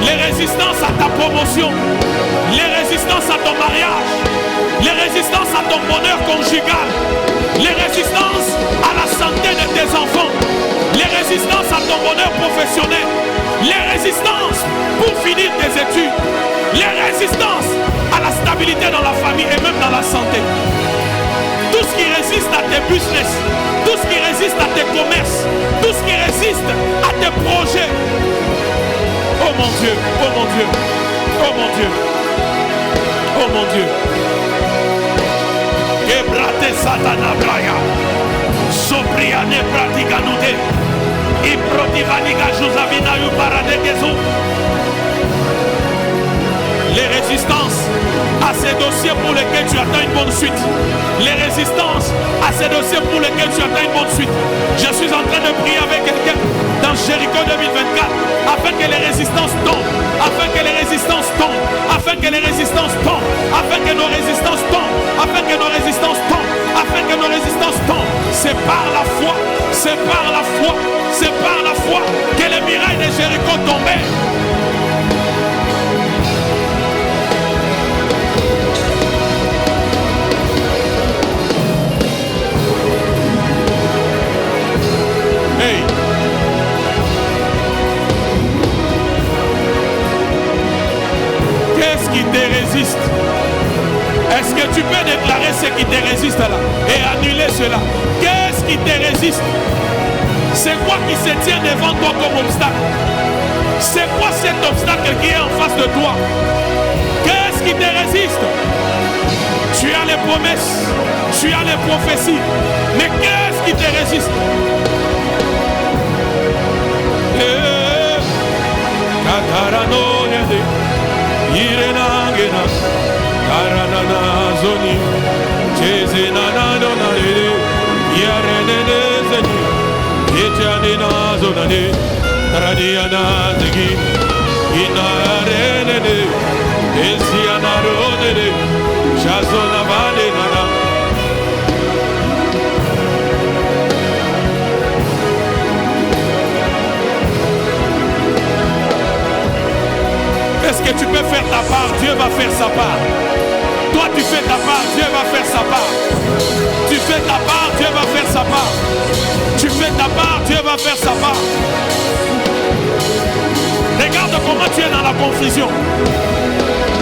Les résistances à ta promotion. Les résistances à ton mariage. Les résistances à ton bonheur conjugal. Les résistances à la santé de tes enfants. Les résistances à ton bonheur professionnel. Les résistances pour finir tes études. Les résistances à la stabilité dans la famille et même dans la santé. Tout ce qui résiste à tes business, tout ce qui résiste à tes commerces, tout ce qui résiste à tes projets. Oh mon Dieu, oh mon Dieu, oh mon Dieu, oh mon Dieu. Ebrate satana braya, sopriane pratika nude, iprotivaniga juzavina yu paradekezo. Les résistances à ces dossiers pour lesquels tu attends une bonne suite. Les résistances à ces dossiers pour lesquels tu attends une bonne suite. Je suis en train de prier avec quelqu'un dans Jéricho 2024 afin que les résistances tombent, afin que les résistances tombent, afin que les résistances tombent, afin que nos résistances tombent, afin que nos résistances tombent, afin que nos résistances tombent. C'est par la foi, c'est par la foi, c'est par la foi que les murailles de Jéricho tombaient. Hey. Qu'est-ce qui te résiste? Est-ce que tu peux déclarer ce qui te résiste là et annuler cela? Qu'est-ce qui te résiste? C'est quoi qui se tient devant toi comme obstacle? C'est quoi cet obstacle qui est en face de toi? Qu'est-ce qui te résiste? Tu as les promesses, tu as les prophéties, mais qu'est-ce qui te résiste? Katarano yede, irena gena, karanana zoni, chezenana donare, yarene zeni, yechanina zonane, radiana zegi, inarene, esianaro. Est-ce que tu peux faire ta part? Dieu va faire sa part. Toi, tu fais ta part, Dieu va faire sa part. Tu fais ta part, Dieu va faire sa part. Tu fais ta part, Dieu va faire sa part. Regarde comment tu es dans la confusion.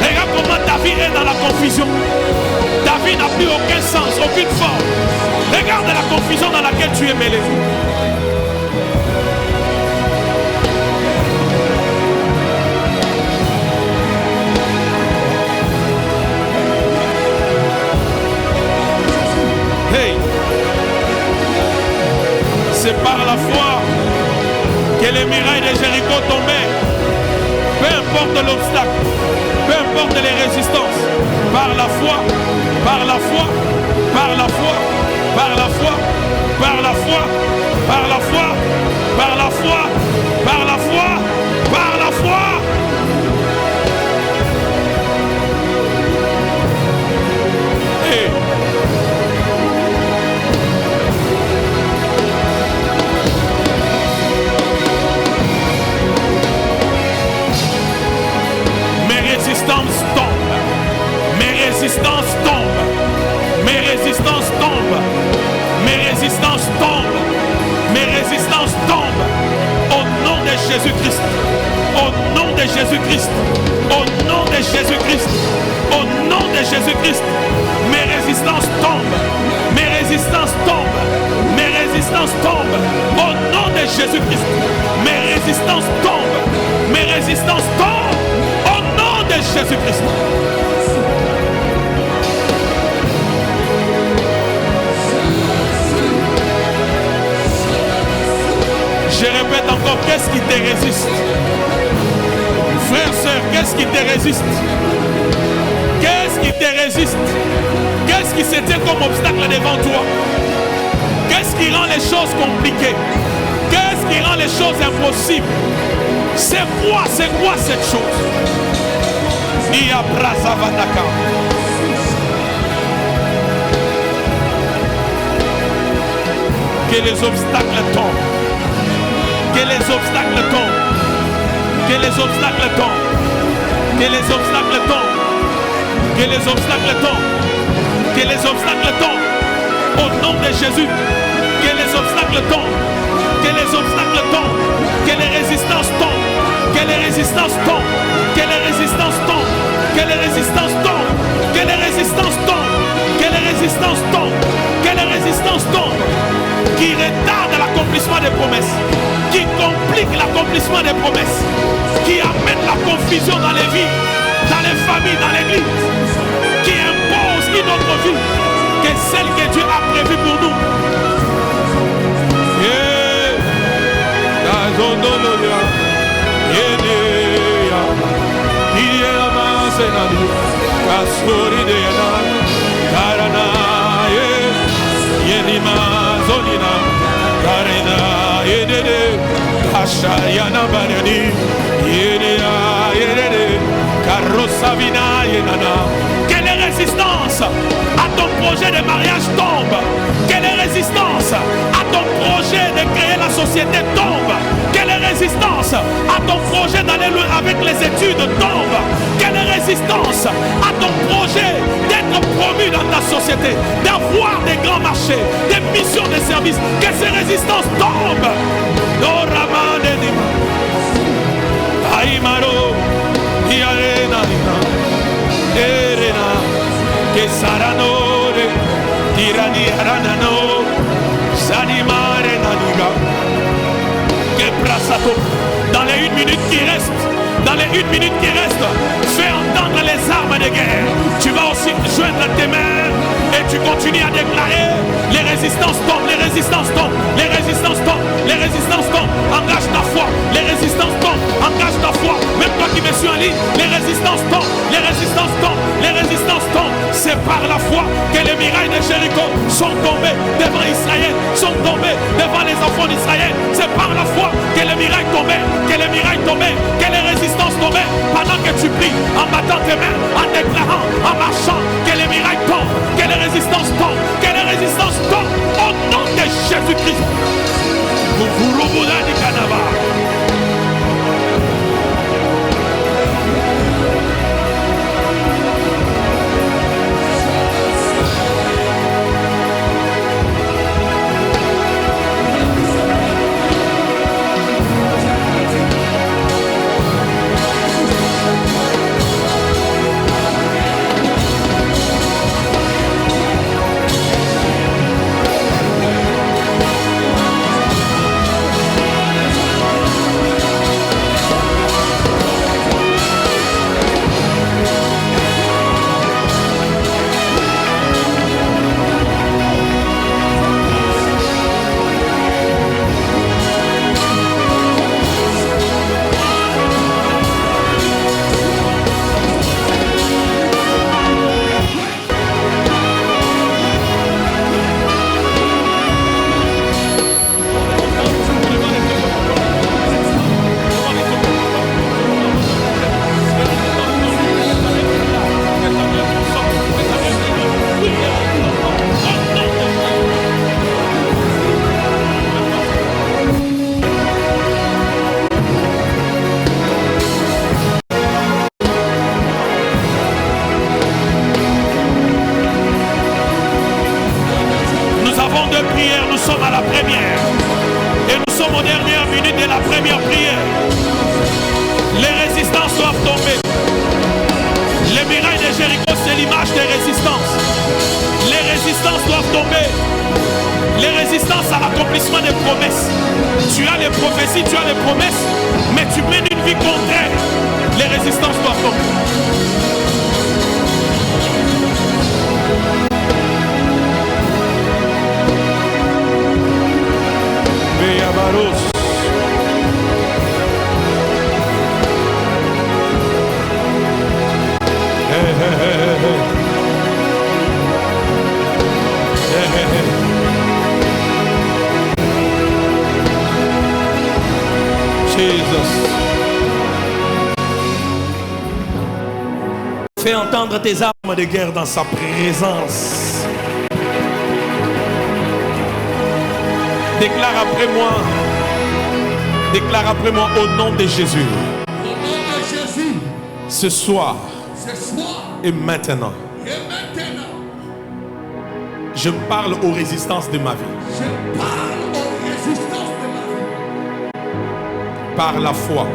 Regarde comment ta vie est dans la confusion. Ta vie n'a plus aucun sens, aucune forme. Regarde la confusion dans laquelle tu es mêlé. Hey, c'est par la foi que les murailles de Jéricho tombaient. Peu importe l'obstacle, peu importe les résistances, par la foi, par la foi, par la foi, par la foi, par la foi, par la foi, par la foi, par la foi, par la foi. Hey. Mes résistances tombent, mes résistances tombent, mes résistances tombent, au nom de Jésus-Christ, au nom de Jésus-Christ, au nom de Jésus-Christ, au nom de Jésus-Christ, mes résistances tombent, mes résistances tombent, mes résistances tombent, au nom de Jésus-Christ, mes résistances tombent, mes résistances tombent, au nom de Jésus-Christ. Je répète encore, qu'est-ce qui te résiste? Frère, sœur, qu'est-ce qui te résiste? Qu'est-ce qui te résiste? Qu'est-ce qui se tient comme obstacle devant toi? Qu'est-ce qui rend les choses compliquées? Qu'est-ce qui rend les choses impossibles? C'est quoi cette chose? Ia Brazavataka. Que les obstacles tombent. Que les obstacles tombent. Que les obstacles tombent. Que les obstacles tombent. Que les obstacles tombent. Que les obstacles tombent. Au nom de Jésus. Que les obstacles tombent. Que les obstacles tombent. Que les résistances tombent. Que les résistances tombent. Que les résistances tombent. Que les résistances tombent. Que les résistances tombent. Que les résistances tombent. Que les résistances tombent. Qui retardent l'accomplissement des promesses, qui compliquent l'accomplissement des promesses, qui amènent la confusion dans les vies, dans les familles, dans l'église, qui imposent une autre vie que celle que Dieu a prévue pour nous. Karena yedede Ashayana barani yedea yedede Karosavina yenana. Que les résistances à ton projet de mariage tombent. Que les résistances à ton projet de créer la société tombent. Que les résistances à ton projet d'aller loin avec les études tombent. Que les résistances à ton projet d'être promu dans ta société, d'avoir des grands marchés, des missions de service, que ces résistances tombent. Aïmaro, Yarena, Erena, que Saranore, Tirani Aranano, Sanimare Naniga, que Brasato, dans les 1 minute qui reste, dans les 1 minute qui reste, fais entendre les armes de guerre. Tu vas aussi joindre tes mains et tu continues à déclarer les résistances tombent, les résistances tombent, les résistances tombent, les résistances tombent. Engage ta foi, les résistances tombent, engage ta foi. Même toi qui me suis en ligne, les résistances tombent, les résistances tombent, les résistances tombent. C'est par la foi que les murailles de Jéricho sont tombées devant Israël, sont tombées devant les enfants d'Israël. C'est par la foi que les murailles tombaient, que les murailles tombaient, que les résistances tombaient. Pendant que tu pries, en battant tes mains, en déclarant, en marchant, que les murailles tombent, que les résistances tombent, que les résistances tombent. Au nom de Jésus-Christ. Fais entendre tes armes de guerre dans sa présence. Déclare après moi au nom de Jésus. Ce soir et maintenant, je parle aux résistances de ma vie. Par la foi,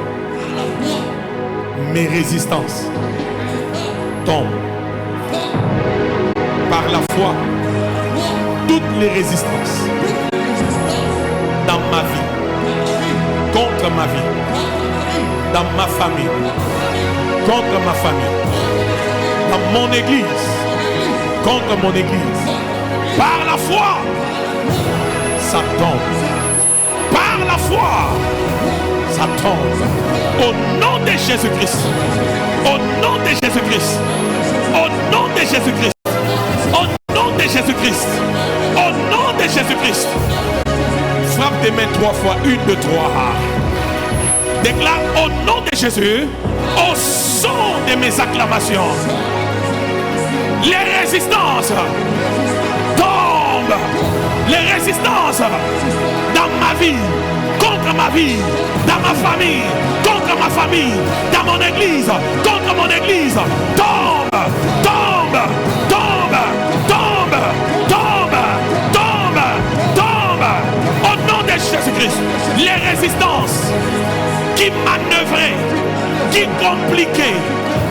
mes résistances tombent. Par la foi, toutes les résistances dans ma vie, contre ma vie, dans ma famille, contre ma famille, dans mon église, contre mon église. Par la foi, ça tombe. Par la foi, ça tombe. Au nom de Jésus-Christ. Au nom de Jésus-Christ. Au nom de Jésus-Christ. Au nom de Jésus-Christ. Au nom de Jésus-Christ. Frappe tes mains 3 fois. 1, 2, 3. Déclare au nom de Jésus, au son de mes acclamations, les résistances tombent. Les résistances dans ma vie, contre ma vie, dans ma famille, contre ma famille, dans mon église, contre mon église, tombe, tombe, tombe, tombe, tombe, tombe, tombe. Au nom de Jésus-Christ, les résistances qui manœuvraient, qui compliquaient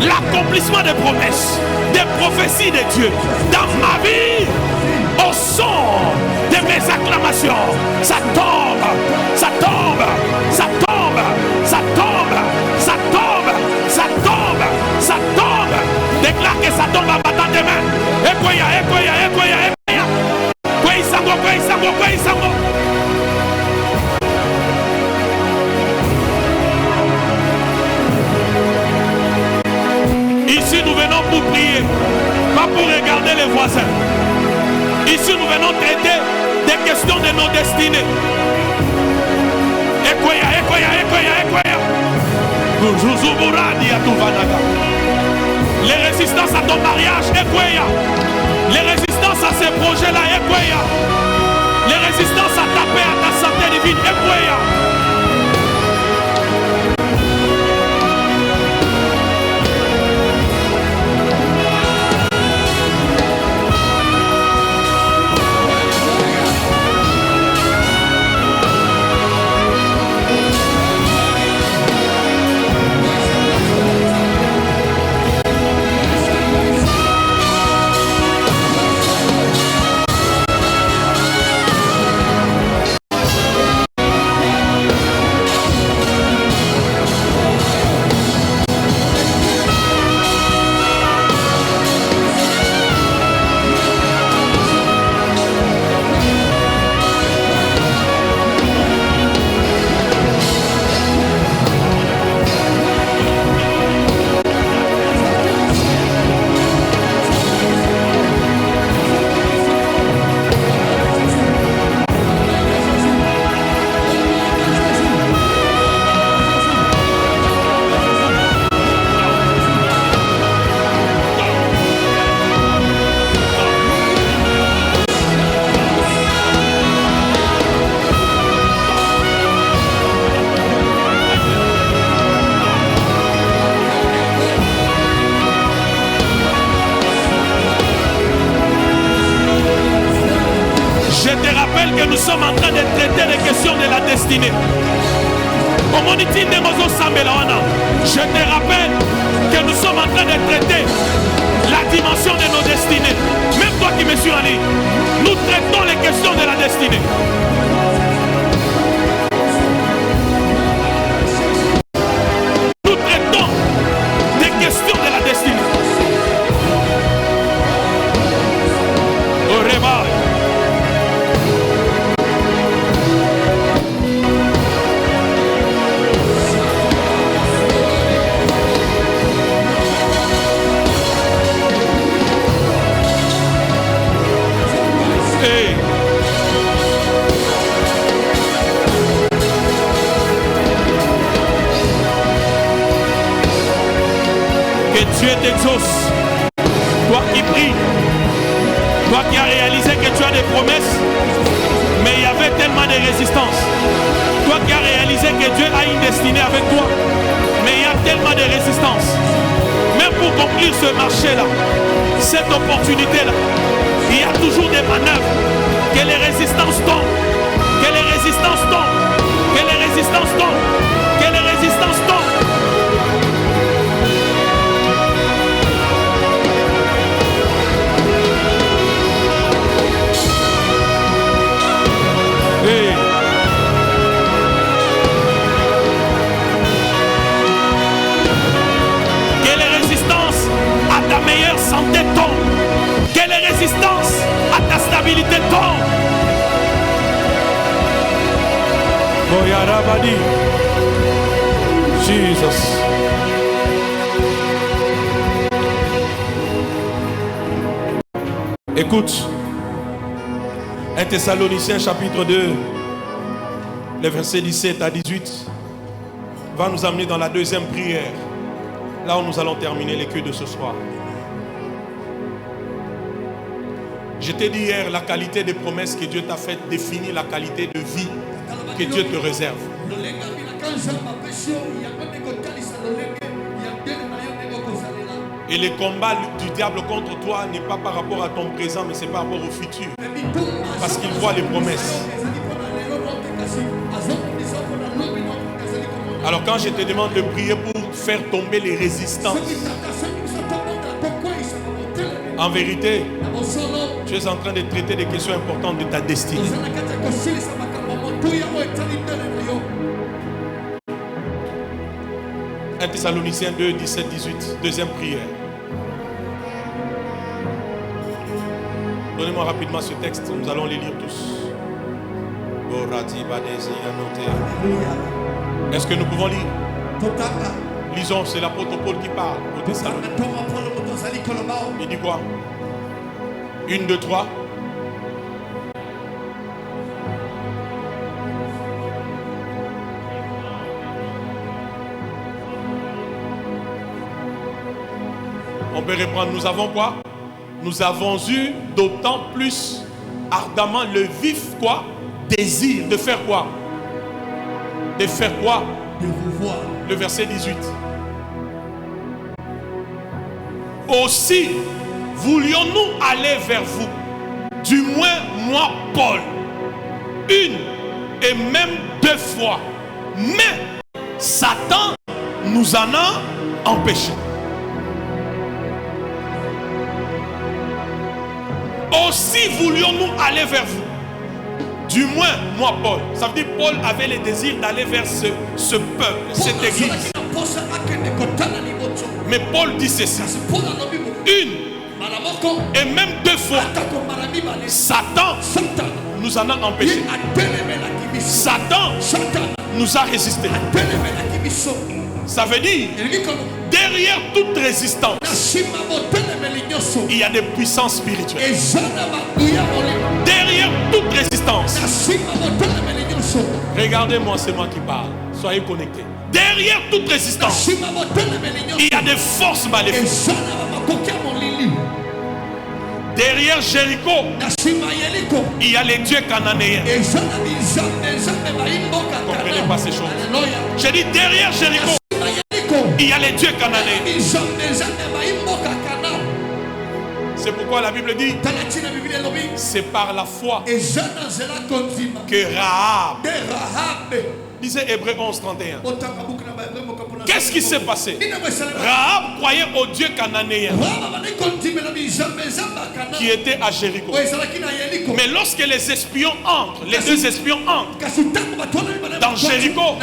l'accomplissement des promesses, des prophéties de Dieu dans ma vie, au son de mes acclamations, ça tombe, ça tombe, ça tombe, ça tombe, ça tombe, ça tombe, ça tombe. Déclare que ça tombe en battant tes mains. Ekoya, ekoya, ekoya, ekoya. Kwei sango, kwei sango, kwei sango. allons traiter des questions de nos destinées. Les résistances à ton mariage, les résistances à ces projets-là, les résistances à ta paix, à ta santé divine, que nous sommes en train de traiter les questions de la destinée. Je te rappelle que nous sommes en train de traiter la dimension de nos destinées. Même toi qui me suis en ligne, nous traitons les questions de la destinée. Nous traitons des questions de la destinée. Au réveil. Dieu t'exauce, toi qui pries, toi qui as réalisé que tu as des promesses, mais il y avait tellement de résistance. Toi qui as réalisé que Dieu a une destinée avec toi, mais il y a tellement de résistance. Même pour conclure ce marché-là, cette opportunité-là, il y a toujours des manœuvres. Que les résistances tombent, que les résistances tombent, que les résistances tombent, que les résistances tombent. Que les résistances à ta meilleure santé tombent. Que les résistances à ta stabilité tombent. Boyarabadi. Jesus. Écoute. 1 Thessaloniciens chapitre 2, les versets 17 à 18, va nous amener dans la deuxième prière, là où nous allons terminer les culs de ce soir. Je t'ai dit hier, la qualité des promesses que Dieu t'a faites définit la qualité de vie que Dieu te réserve. Et le combat du diable contre toi n'est pas par rapport à ton présent, mais c'est par rapport au futur. Parce qu'il voit les promesses. Alors quand je te demande de prier pour faire tomber les résistances, en vérité, tu es en train de traiter des questions importantes de ta destinée. 1 Thessaloniciens 2, 17, 18, deuxième prière. Donnez-moi rapidement ce texte, nous allons les lire tous. Est-ce que nous pouvons lire? Lisons, c'est l'apôtre Paul qui parle au Thessalonique. Il dit quoi? 1, 2, 3. peut reprendre. Nous avons quoi? Nous avons eu d'autant plus ardemment le vif quoi? Désir de faire quoi? De faire quoi? De vous voir. Le verset 18. Aussi voulions-nous aller vers vous, du moins moi Paul, une et même 2 fois, mais Satan nous en a empêchés. Aussi voulions-nous aller vers vous, du moins moi Paul. Ça veut dire Paul avait le désir d'aller vers ce peuple, cette église. Mais Paul dit ceci: une et même 2 fois, Satan nous en a empêchés. Satan nous a résisté. Ça veut dire, derrière toute résistance, il y a des puissances spirituelles. Derrière toute résistance, regardez-moi, c'est moi qui parle. Soyez connectés. Derrière toute résistance, il y a des forces maléfiques. Derrière Jéricho, il y a les dieux cananéens. Vous ne comprenez pas ces choses. J'ai dit derrière Jéricho, il y a les dieux cananéens. C'est pourquoi la Bible dit, c'est par la foi que Rahab, disait Hébreux 11:31. Qu'est-ce qui s'est passé? Rahab croyait au Dieu cananéen qui était à Jéricho. Mais lorsque les espions entrent, les 2 espions entrent dans Jéricho,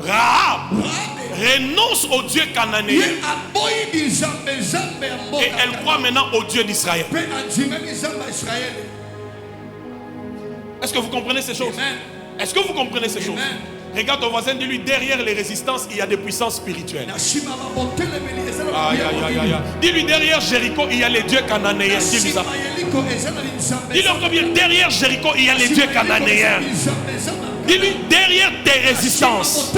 Rahab renonce au Dieu cananéen et elle croit maintenant au Dieu d'Israël. Est-ce que vous comprenez ces choses? Est-ce que vous comprenez ces choses? Regarde ton voisin, dis-lui, derrière les résistances, il y a des puissances spirituelles. Dis-lui, derrière Jéricho, il y a les dieux cananéens. Dis-lui ça. Dis-lui encore bien, derrière Jéricho, il y a les dieux cananéens. Dis-lui, derrière tes résistances,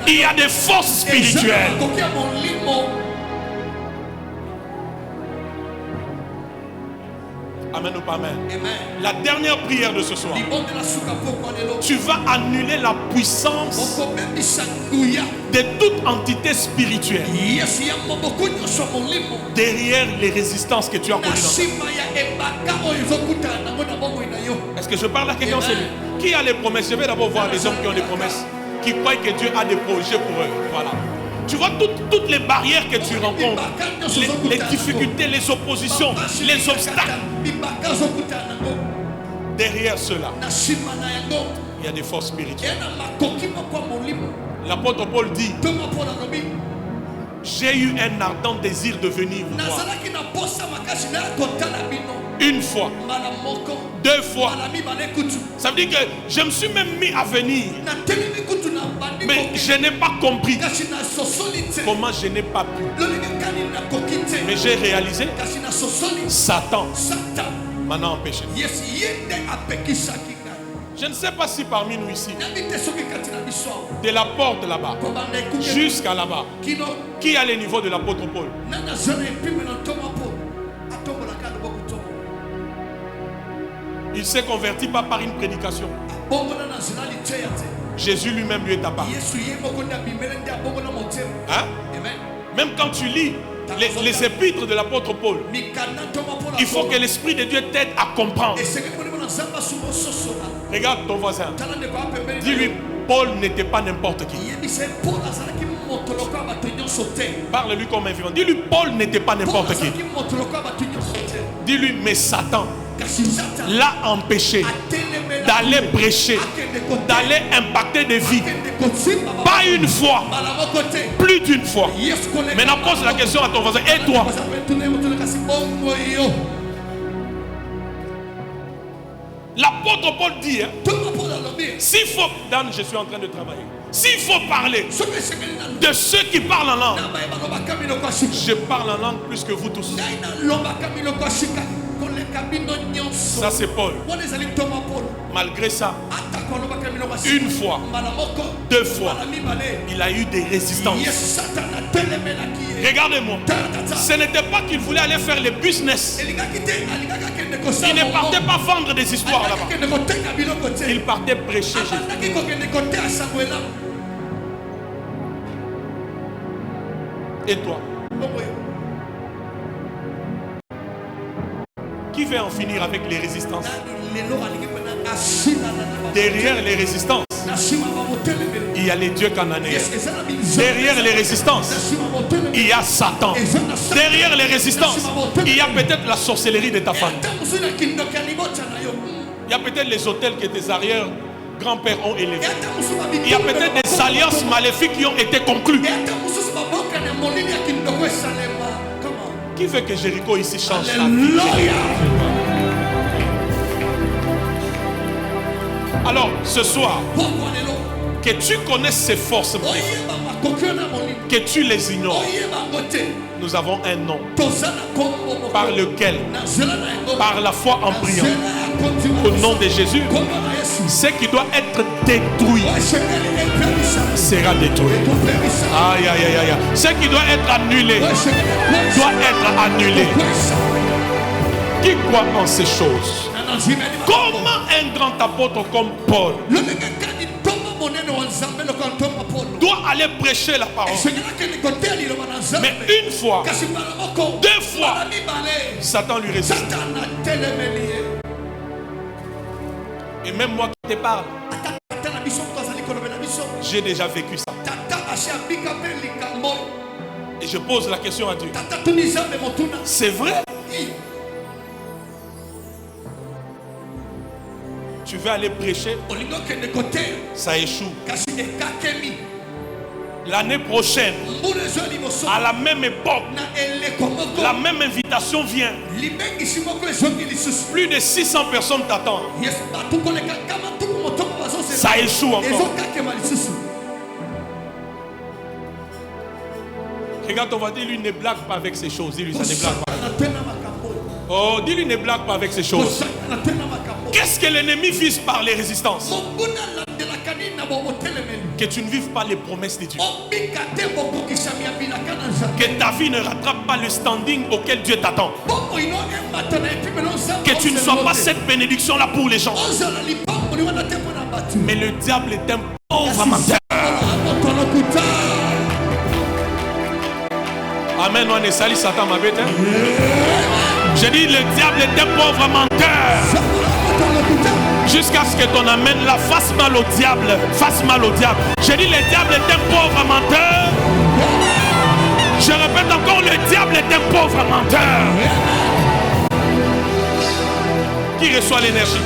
il y a des forces spirituelles. Amen ou pas amen? La dernière prière de ce soir, tu vas annuler la puissance de toute entité spirituelle derrière les résistances que tu as connues. Est-ce que je parle à quelqu'un? Qui a les promesses? Je vais d'abord voir les hommes qui ont des promesses, qui croient que Dieu a des projets pour eux. Voilà. Tu vois toutes les barrières que tu rencontres, les difficultés, les oppositions, les obstacles. Derrière cela, il y a des forces spirituelles. L'apôtre Paul dit, j'ai eu un ardent désir de venir vous voir. 1 fois, 2 fois. Ça veut dire que je me suis même mis à venir, mais je n'ai pas compris comment je n'ai pas pu. Mais j'ai réalisé, Satan m'en a empêché. Je ne sais pas si parmi nous ici, de la porte là-bas jusqu'à là-bas, qui a le niveau de l'apôtre Paul? Il s'est converti pas par une prédication. Jésus lui-même lui est apparu. Hein? Même quand tu lis les épîtres de l'apôtre Paul, il faut que l'Esprit de Dieu t'aide à comprendre. Regarde ton voisin. Dis-lui, Paul n'était pas n'importe qui. Parle-lui comme un vivant. Dis-lui, Paul n'était pas n'importe qui. Dis-lui, mais Satan l'a empêché d'aller prêcher, d'aller impacter des vies. Pas une fois, plus d'une fois. Maintenant, pose la question à ton voisin. Et toi? L'apôtre Paul dit, s'il faut, Dan, je suis en train de travailler. S'il faut parler de ceux qui parlent en langue, je parle en langue plus que vous tous. Ça c'est Paul. Malgré ça, Une fois, deux fois, il a eu des résistances. Regardez-moi, ce n'était pas qu'il voulait aller faire le business. Il ne partait pas vendre des histoires là-bas. Il partait prêcher Jésus. Et toi? Qui veut en finir avec les résistances? Derrière les résistances, il y a les dieux cananéens. Derrière les résistances, il y a Satan. Derrière les résistances, il y a peut-être la sorcellerie de ta famille. Il y a peut-être les hôtels que tes arrière-grands-pères ont élevés. Il y a peut-être des alliances maléfiques qui ont été conclues. Qui veut que Jéricho ici change la vie? Alors, ce soir, que tu connaisses ces forces, que tu les ignores, nous avons un nom par lequel, par la foi en priant, au nom de Jésus, ce qui doit être détruit sera détruit. Aïe, aïe, aïe, aïe. Ce qui doit être annulé doit être annulé. Qui croit en ces choses? Comment un grand apôtre comme Paul doit aller prêcher la parole? Mais une fois, deux fois, Satan lui résiste. Et même moi qui te parle, j'ai déjà vécu ça. Et je pose la question à Dieu. C'est vrai? Tu veux aller prêcher, ça échoue. L'année prochaine, à la même époque, la même invitation vient. Plus de 600 personnes t'attendent. Ça échoue encore. Regarde, on va dire, lui ne blague pas avec ces choses. Dis-lui, ça ne blague pas. Oh, dis-lui, ne blague pas avec ces choses. Qu'est-ce que l'ennemi vise par les résistances? Que tu ne vives pas les promesses de Dieu. Que ta vie ne rattrape pas le standing auquel Dieu t'attend. Que tu ne sois pas cette bénédiction-là pour les gens. Mais le diable est un pauvre menteur. Amen. On est sali Satan ma bête. J'ai dit le diable est un pauvre menteur. Jusqu'à ce que ton amène là fasse mal au diable. Fasse mal au diable. J'ai dit le diable est un pauvre menteur. Je répète encore, le diable est un pauvre menteur. Qui reçoit l'énergie?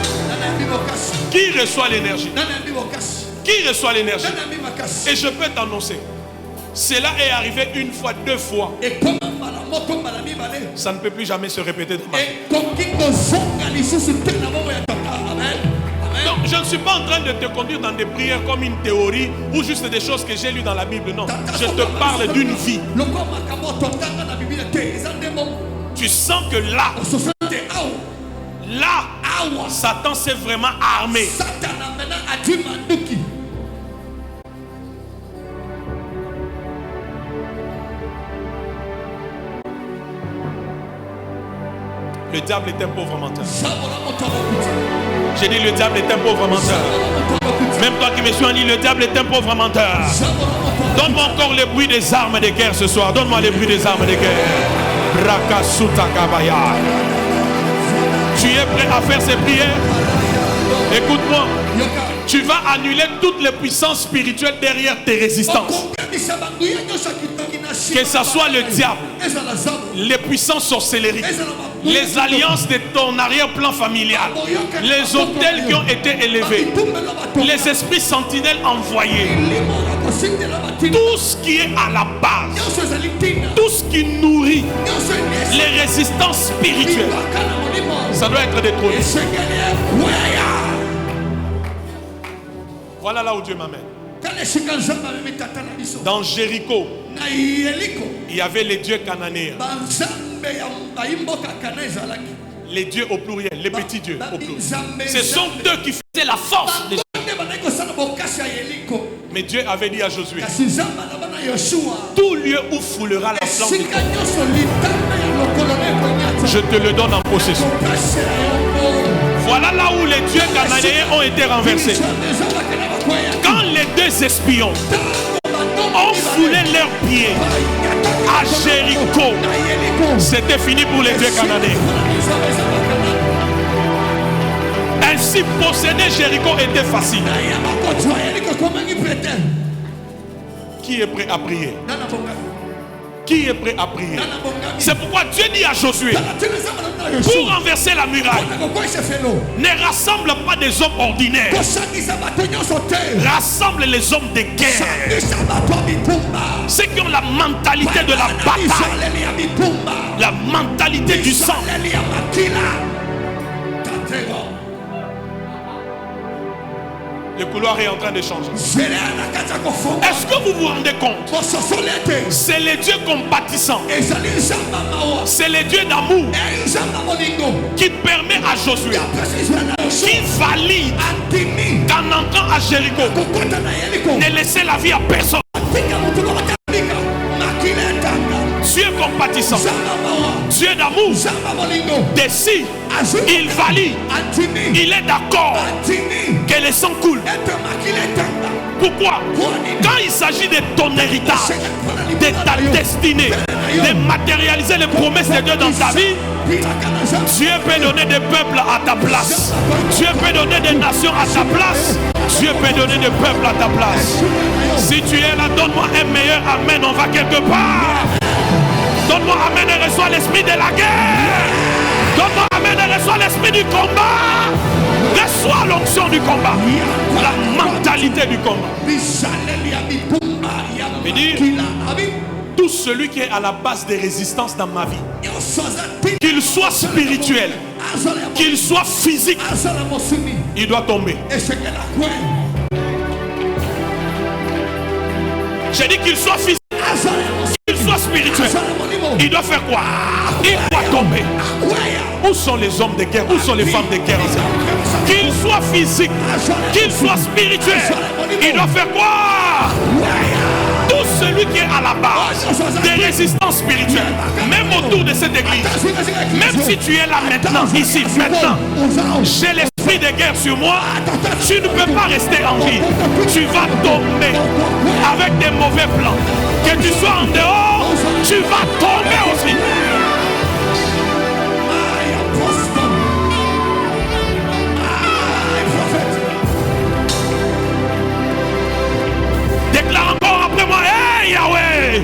Qui reçoit l'énergie? Qui reçoit l'énergie? Et je peux t'annoncer, cela est arrivé une fois, deux fois. Ça ne peut plus jamais se répéter dans ma vie. Donc, je ne suis pas en train de te conduire dans des prières comme une théorie ou juste des choses que j'ai lues dans la Bible. Non, je te parle d'une vie. Tu sens que là, Satan s'est vraiment armé. Le diable est un pauvre menteur. J'ai dit le diable est un pauvre menteur. Même toi qui me suis dit, le diable est un pauvre menteur. Donne-moi encore le bruit des armes de guerre ce soir. Donne-moi le bruit des armes de guerre. Rakasuta Kabaya. Tu es prêt à faire ces prières? Écoute-moi. Tu vas annuler toutes les puissances spirituelles derrière tes résistances. Que ce soit le diable, les puissances sorcelleries, les alliances de ton arrière-plan familial, les hôtels qui ont été élevés, les esprits sentinelles envoyés, tout ce qui est à la base, tout ce qui nourrit les résistances spirituelles, ça doit être détruit. Voilà là où Dieu m'amène. Dans Jéricho, il y avait les dieux cananéens. Les dieux au pluriel, les petits dieux au pluriel. Ce sont eux qui faisaient la force des gens. Mais Dieu avait dit à Josué, tout lieu où foulera la flamme du feu, je te le donne en possession. Voilà là où les dieux cananéens ont été renversés. Quand les deux espions ont foulé leurs pieds à Jéricho, c'était fini pour les dieux cananéens. Ainsi, posséder Jéricho était facile. Qui est prêt à prier? Qui est prêt à prier? C'est pourquoi Dieu dit à Josué, pour renverser la muraille, ne rassemble pas des hommes ordinaires, rassemble les hommes de guerre, ceux qui ont la mentalité de la bataille, la mentalité du sang. Le couloir est en train de changer. Est-ce que vous vous rendez compte? C'est les dieux compatissants, c'est les dieux d'amour qui permet à Josué, qui valide qu'en entrant à Jéricho, ne laisser la vie à personne. Dieu compatissant, Dieu d'amour, décide, il valide, il est d'accord que le sang coule. Pourquoi? Quand il s'agit de ton héritage, de ta destinée, de matérialiser les promesses de Dieu dans ta vie, Dieu peut donner des peuples à ta place, Dieu peut donner des nations à ta place, Dieu peut donner des peuples à ta place. Si tu es là, donne-moi un meilleur amen, on va quelque part. Donne-moi amen et reçois l'esprit de la guerre. Donne-moi amen et reçois l'esprit du combat. Reçois l'onction du combat, la mentalité du combat. Il dit, tout celui qui est à la base des résistances dans ma vie, qu'il soit spirituel, qu'il soit physique, il doit tomber. J'ai dit qu'il soit physique, qu'il soit spirituel. Il doit faire quoi? Il doit tomber. Où sont les hommes de guerre? Où sont les femmes de guerre? Qu'il soit physique, qu'il soit spirituel, il doit faire quoi? Tout celui qui est à la base des résistances spirituelles, même autour de cette église, même si tu es là maintenant, ici, maintenant, j'ai l'esprit de guerre sur moi, tu ne peux pas rester en vie. Tu vas tomber avec des mauvais plans. Que tu sois en dehors, tu vas tomber aussi. Déclare encore après moi, hey Yahweh,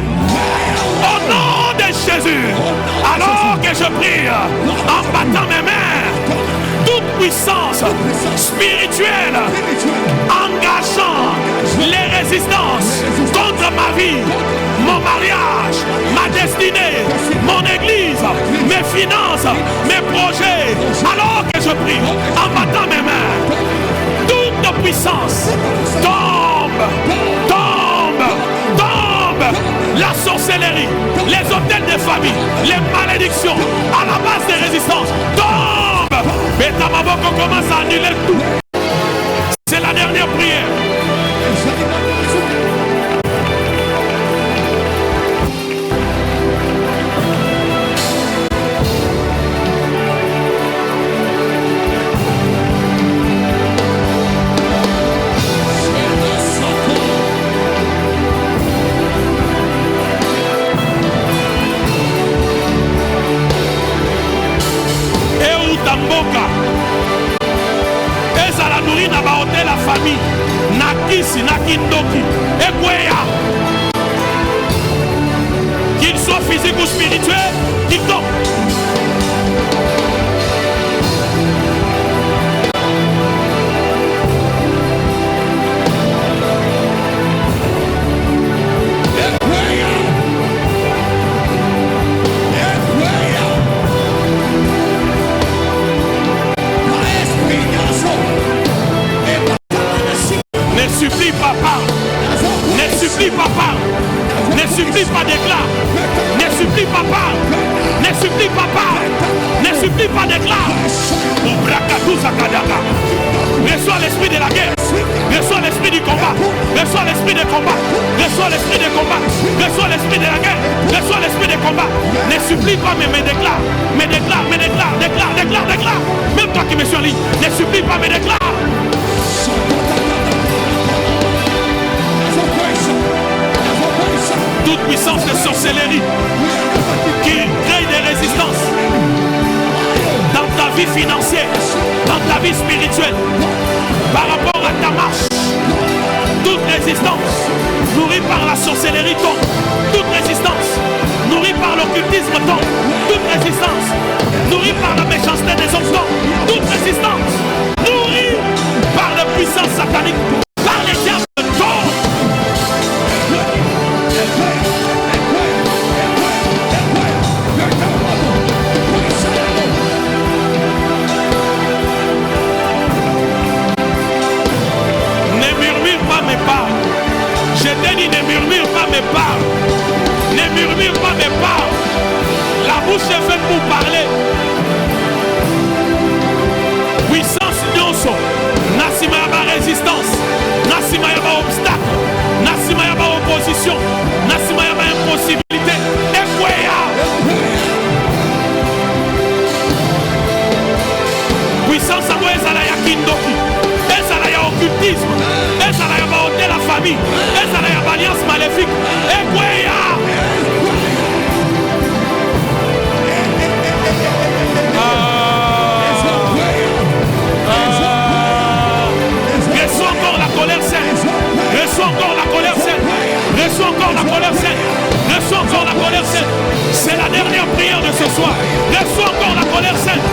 au nom de Jésus, alors que je prie en battant mes mains, toute puissance spirituelle engageant les résistances contre ma vie, mon mariage, ma destinée, mon église, mes finances, mes projets, alors que je prie en battant mes mains, toute puissance tombe, tombe, tombe. La sorcellerie, les hôtels de famille, les malédictions à la base des résistances tombe. Beta Maboko commence à annuler tout. C'est la dernière prière. Mboka ezala nourri na bahotel la famille na kisi na kindoki ekweya, qu'il soit physique ou spirituel, qu'il tombe. Ne supplie pas, parle. Ne supplie pas, parle. Ne supplie pas, déclare. Ne supplie pas, parle. Ne supplie pas, parle. Ne supplie pas, déclare. Reçois l'esprit de la guerre. Reçois l'esprit l'esprit du combat. Reçois l'esprit de combat. Reçois l'esprit de combat. Reçois l'esprit de la guerre. Reçois l'esprit de combat. Ne supplie pas, mais déclare. Mais déclare, mais déclare, déclare, déclare, déclare. Même toi qui me suis en ligne, ne supplie pas, mais déclare. Toute puissance de sorcellerie qui crée des résistances dans ta vie financière, dans ta vie spirituelle, par rapport à ta marche, toute résistance nourrie par la sorcellerie tombe, toute résistance nourrie par l'occultisme tombe, toute résistance nourrie par la méchanceté des hommes tombe, toute résistance nourrie par la puissance satanique, par les diables tombe. Je t'ai dit, ne murmure pas mes paroles. Ne murmure pas mes paroles. La bouche est faite pour parler. Puissance d'Onso. Nassima yaba résistance. Nassima yaba obstacle. Nassima yaba opposition. Nassima yaba impossibilité. Ekweya. Puissance à moi, ezala ya kindoki. Ezala ya occultisme. Ezala ya baote la famille. Ezala ya alliance maléfique. Ekweya. Reçois encore la colère sainte. Reçois encore la colère sainte. Reçois encore la colère sainte. Reçois encore la colère sainte. C'est la dernière prière de ce soir. Reçois encore la colère sainte.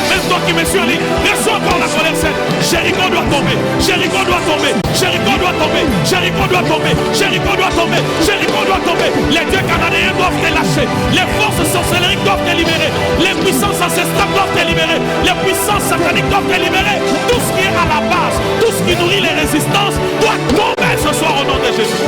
Même toi qui me suis en ligne, reçois encore la colère sainte. Jéricho doit tomber. Jéricho doit tomber. Jéricho doit tomber. Jéricho doit tomber. Jéricho doit tomber. Jéricho doit tomber. Les dieux cananéens doivent te lâcher. Les forces sorcelleriques doivent te libérer. Les puissances ancestrales doivent te libérer. Les puissances sataniques doivent te libérer. Tout ce qui est à la base, tout ce qui nourrit les résistances doit tomber ce soir au nom de Jésus.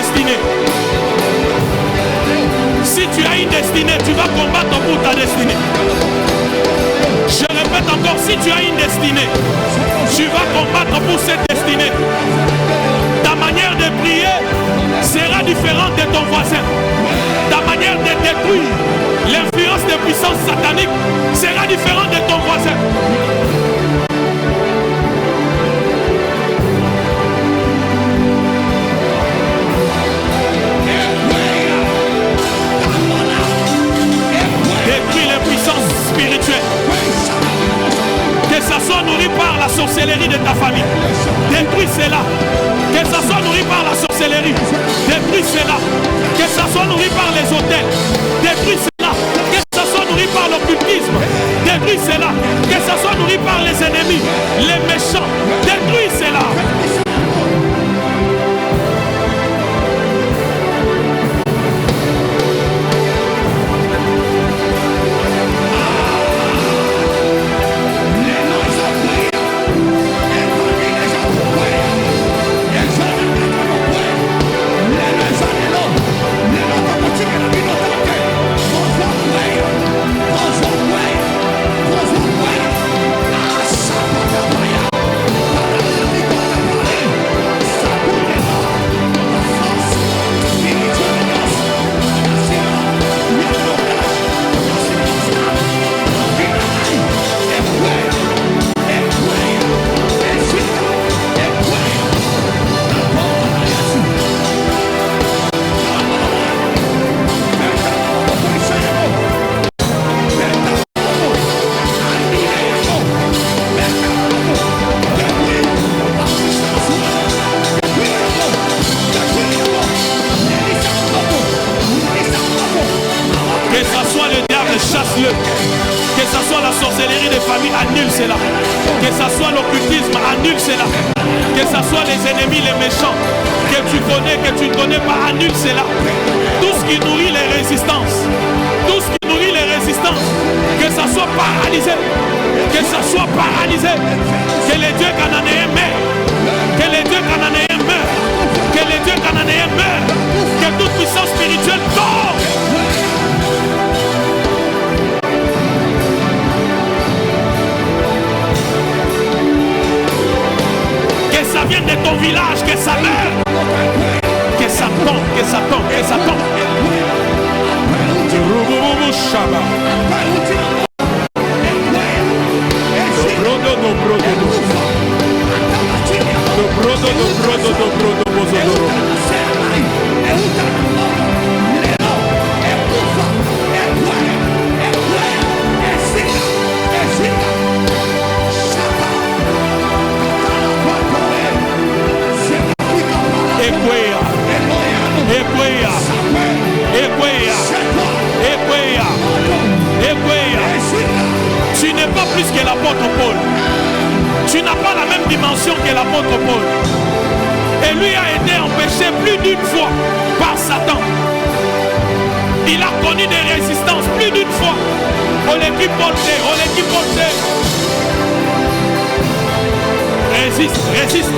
destinée. Si tu as une destinée, tu vas combattre pour ta destinée. Je répète encore, si tu as une destinée, tu vas combattre pour cette destinée. Ta manière de prier sera différente de ton voisin. Ta manière de détruire l'influence des puissances sataniques sera différente de ton voisin. Détruis les puissances spirituelles. Que ça soit nourri par la sorcellerie de ta famille. Détruis cela. Que ça soit nourri par la sorcellerie. Détruis cela. Que ça soit nourri par les hôtels. Détruis cela. Que ça soit nourri par l'occultisme. Détruis cela. Que ça soit nourri par les ennemis, les méchants. Détruis cela. Que ce soit la sorcellerie des familles, annule cela. Que ce soit l'occultisme, annule cela. Que ce soit les ennemis, les méchants, que tu connais, que tu ne connais pas, annule cela. Tout ce qui nourrit les résistances, tout ce qui nourrit les résistances, que ça soit paralysé, que ça soit paralysé. Que les dieux cananéens meurent, que les dieux cananéens meurent, que les dieux cananéens meurent, que toute puissance spirituelle tombe. Que ça vienne de ton village, que ça meure, que ça tombe, que ça tombe, que ça tombe. Tu n'es pas plus que l'apôtre Paul. Tu n'as pas la même dimension que l'apôtre Paul. Et lui a été empêché plus d'une fois par Satan. Il a connu des résistances plus d'une fois. On l'équipe portée, on l'équipe portée. Résiste, résiste.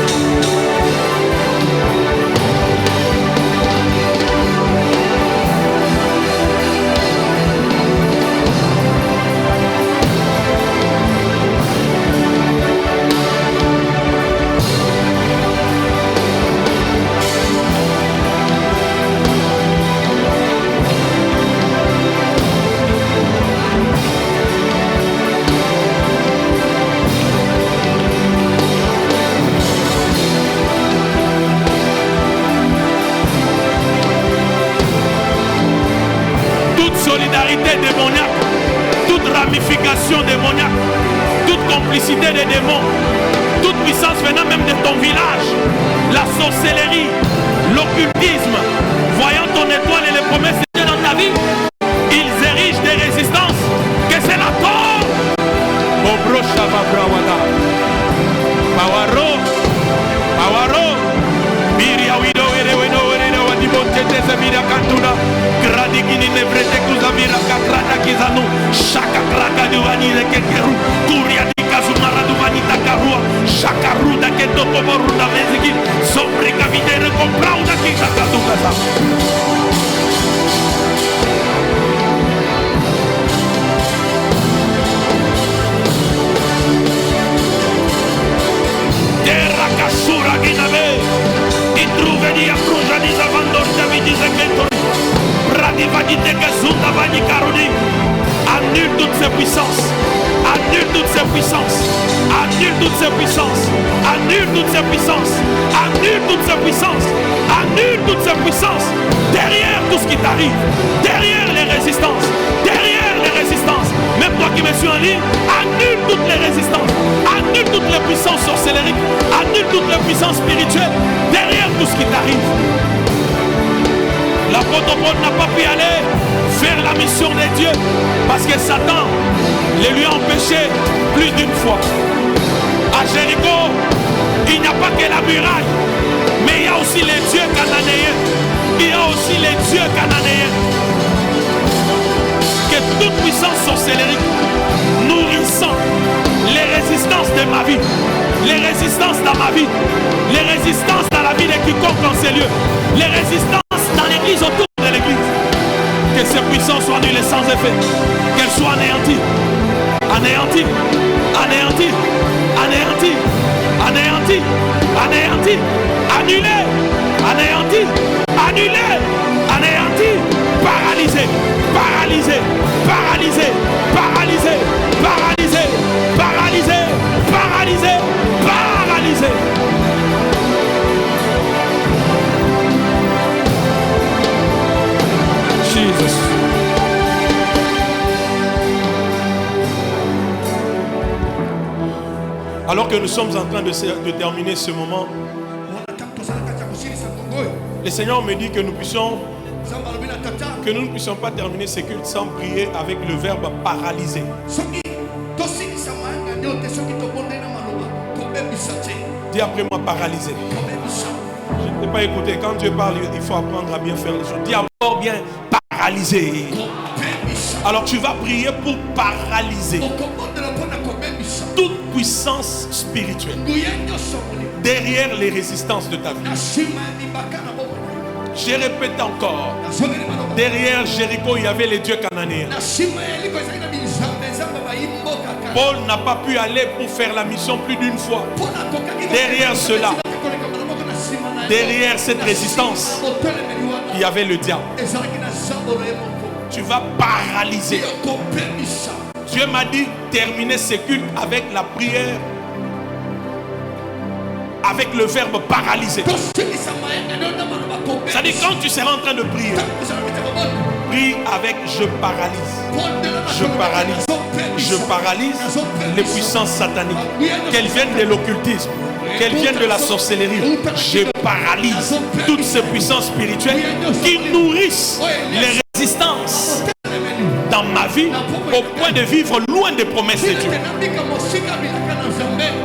Solidarité démoniaque, toute ramification démoniaque, toute complicité des démons, toute puissance venant même de ton village, la sorcellerie, l'occultisme, voyant ton étoile et les promesses de Dieu dans ta vie, ils érigent des résistances, que c'est la tombe. Gradigini ne brete kuzamira kakrata kizanu shaka kraka duani le kekeru kuria di kazumara duani takarua shaka ruda ke toko boruda vezigi sobre kavidere comprauda ki shaka dukas Annule toutes ces puissances. Annule toutes ces puissances. Annule toutes ces puissances. Annule toutes ces puissances. Annule toutes ces puissances. Annule toutes ces puissances. Derrière tout ce qui t'arrive. Derrière les résistances. Derrière les résistances. Même toi qui me suis en ligne, annule toutes les résistances. Annule toutes les puissances sorcellériques. Annule toutes les puissances spirituelles. Derrière tout ce qui t'arrive. L'apôtre Paul n'a pas pu aller faire la mission de Dieu parce que Satan les lui a empêché plus d'une fois. À Jéricho, il n'y a pas que la muraille, mais il y a aussi les dieux cananéens. Il y a aussi les dieux cananéens. Que toute puissance sorcellérique nourrissant les résistances de ma vie, les résistances dans ma vie, les résistances dans la vie de quiconque dans ces lieux, les résistances dans l'église, autour de l'église, que ces puissances soient annulées sans effet, qu'elles soient anéanties, anéanties, anéanties, anéanties, anéanties, anéanties, annulées, anéanties, annulées, anéanties, paralysées, paralysées, paralysées, paralysées, paralysées, paralysées, paralysées, paralysées. Jesus. Alors que nous sommes en train de terminer ce moment, le Seigneur me dit que nous ne puissions pas terminer ce culte sans prier avec le verbe paralyser. Dis après moi paralyser. Je ne t'ai pas écouté. Quand Dieu parle, il faut apprendre à bien faire les choses. Dis d'abord bien paralyser. Alors tu vas prier pour paralyser toute puissance spirituelle derrière les résistances de ta vie. Je répète encore, derrière Jéricho, il y avait les dieux cananéens. Paul n'a pas pu aller pour faire la mission plus d'une fois. Derrière cela, derrière cette résistance, il y avait le diable. Tu vas paralyser. Dieu m'a dit terminer ce culte avec la prière, avec le verbe paralyser. C'est-à-dire quand tu seras en train de prier, prie avec je paralyse. Je paralyse. Je paralyse les puissances sataniques. Qu'elles viennent de l'occultisme, qu'elles viennent de la sorcellerie. Je paralyse toutes ces puissances spirituelles qui nourrissent les résistances dans ma vie au point de vivre loin des promesses de Dieu.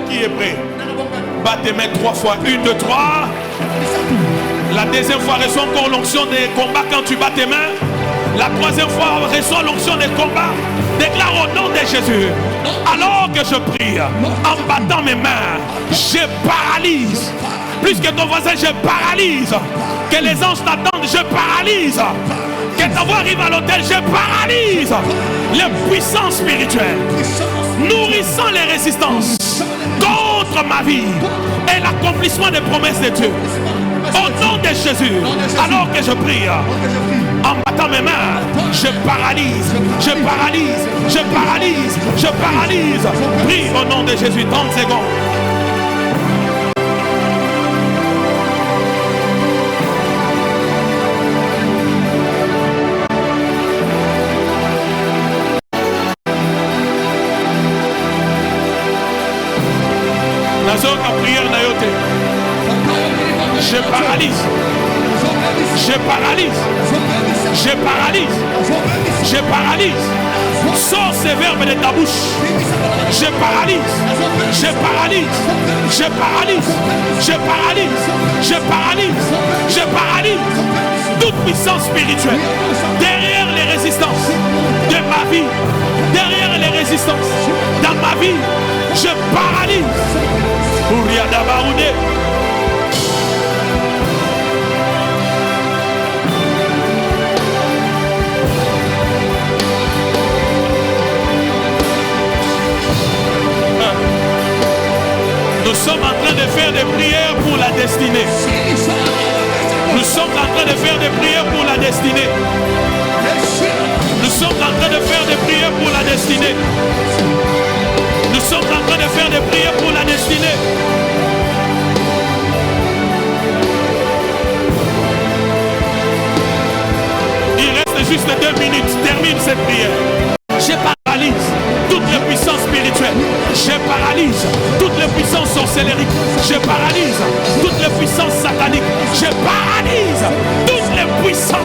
Qui est prêt? Bat tes mains 3 fois. 1, 2, 3. La deuxième fois, reçois encore l'onction des combats quand tu bats tes mains. La troisième fois, reçois l'onction des combats. Déclare au nom de Jésus. Alors que je prie, en battant mes mains, je paralyse. Plus que ton voisin, je paralyse. Que les anges t'attendent, je paralyse. Que ta voix arrive à l'hôtel, je paralyse. Les puissances spirituelles nourrissant les résistances contre ma vie et l'accomplissement des promesses de Dieu. Au nom de Jésus, alors que je prie, en battant mes mains, je paralyse, je paralyse, je paralyse, je paralyse. Prie au nom de Jésus, 30 secondes. Je paralyse. Je paralyse. Je paralyse. Je paralyse. Sors ces verbes de ta bouche. Je paralyse. Je paralyse. Je paralyse. Je paralyse. Je paralyse. Je paralyse. Toute puissance spirituelle derrière les résistances de ma vie, derrière les résistances dans ma vie, je paralyse. Nous sommes en train de faire des prières pour la destinée. Nous sommes en train de faire des prières pour la destinée. Nous sommes en train de faire des prières pour la destinée. Nous sommes en train de faire des prières pour la destinée. Il reste juste 2 minutes. Termine cette prière. Je paralyse toutes les puissances spirituelles. Je paralyse toutes les puissances sorcellériques. Je paralyse toutes les puissances sataniques. Je paralyse toutes les puissances.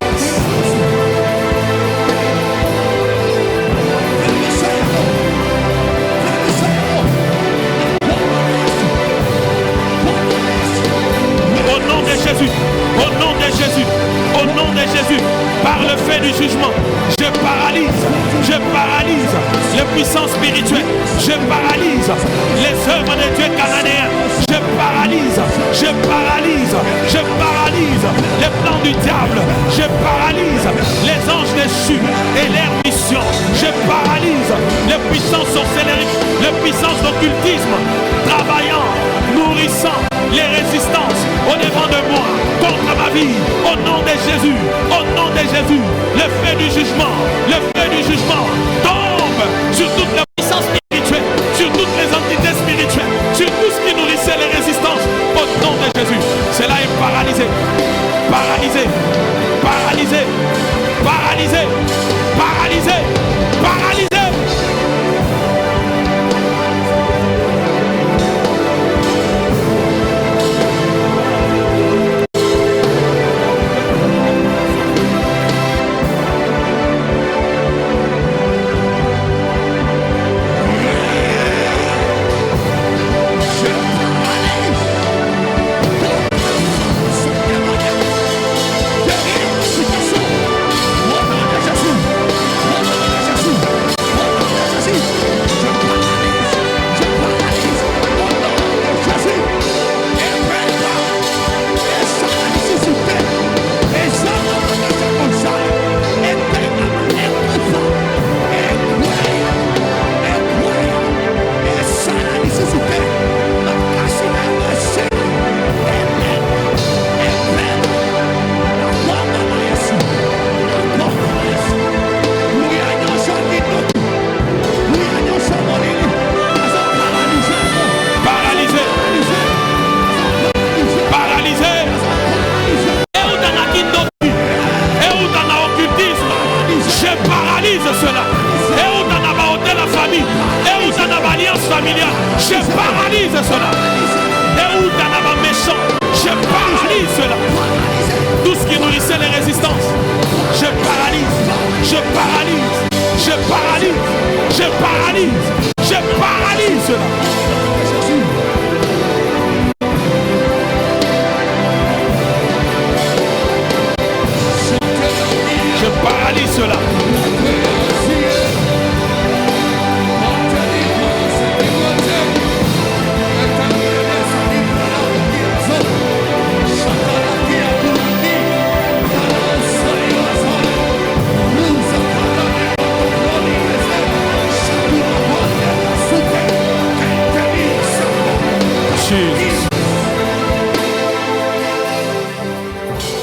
Au nom de Jésus, au nom de Jésus, au nom de Jésus, par le fait du jugement, je paralyse les puissances spirituelles, je paralyse les œuvres de Dieu cananéens, je paralyse les plans du diable, je paralyse les anges déchus et leurs missions, je paralyse les puissances sorcellériques, les puissances d'occultisme, travaillant, nourrissant les résistances au devant de moi, contre ma vie, au nom de Jésus, le feu du jugement tombe sur toute la puissance spirituelle, sur toutes les entités spirituelles, sur tout ce qui nourrissait les résistances, au nom de Jésus. Cela est paralysé, paralysé, paralysé, paralysé, paralysé, paralysé.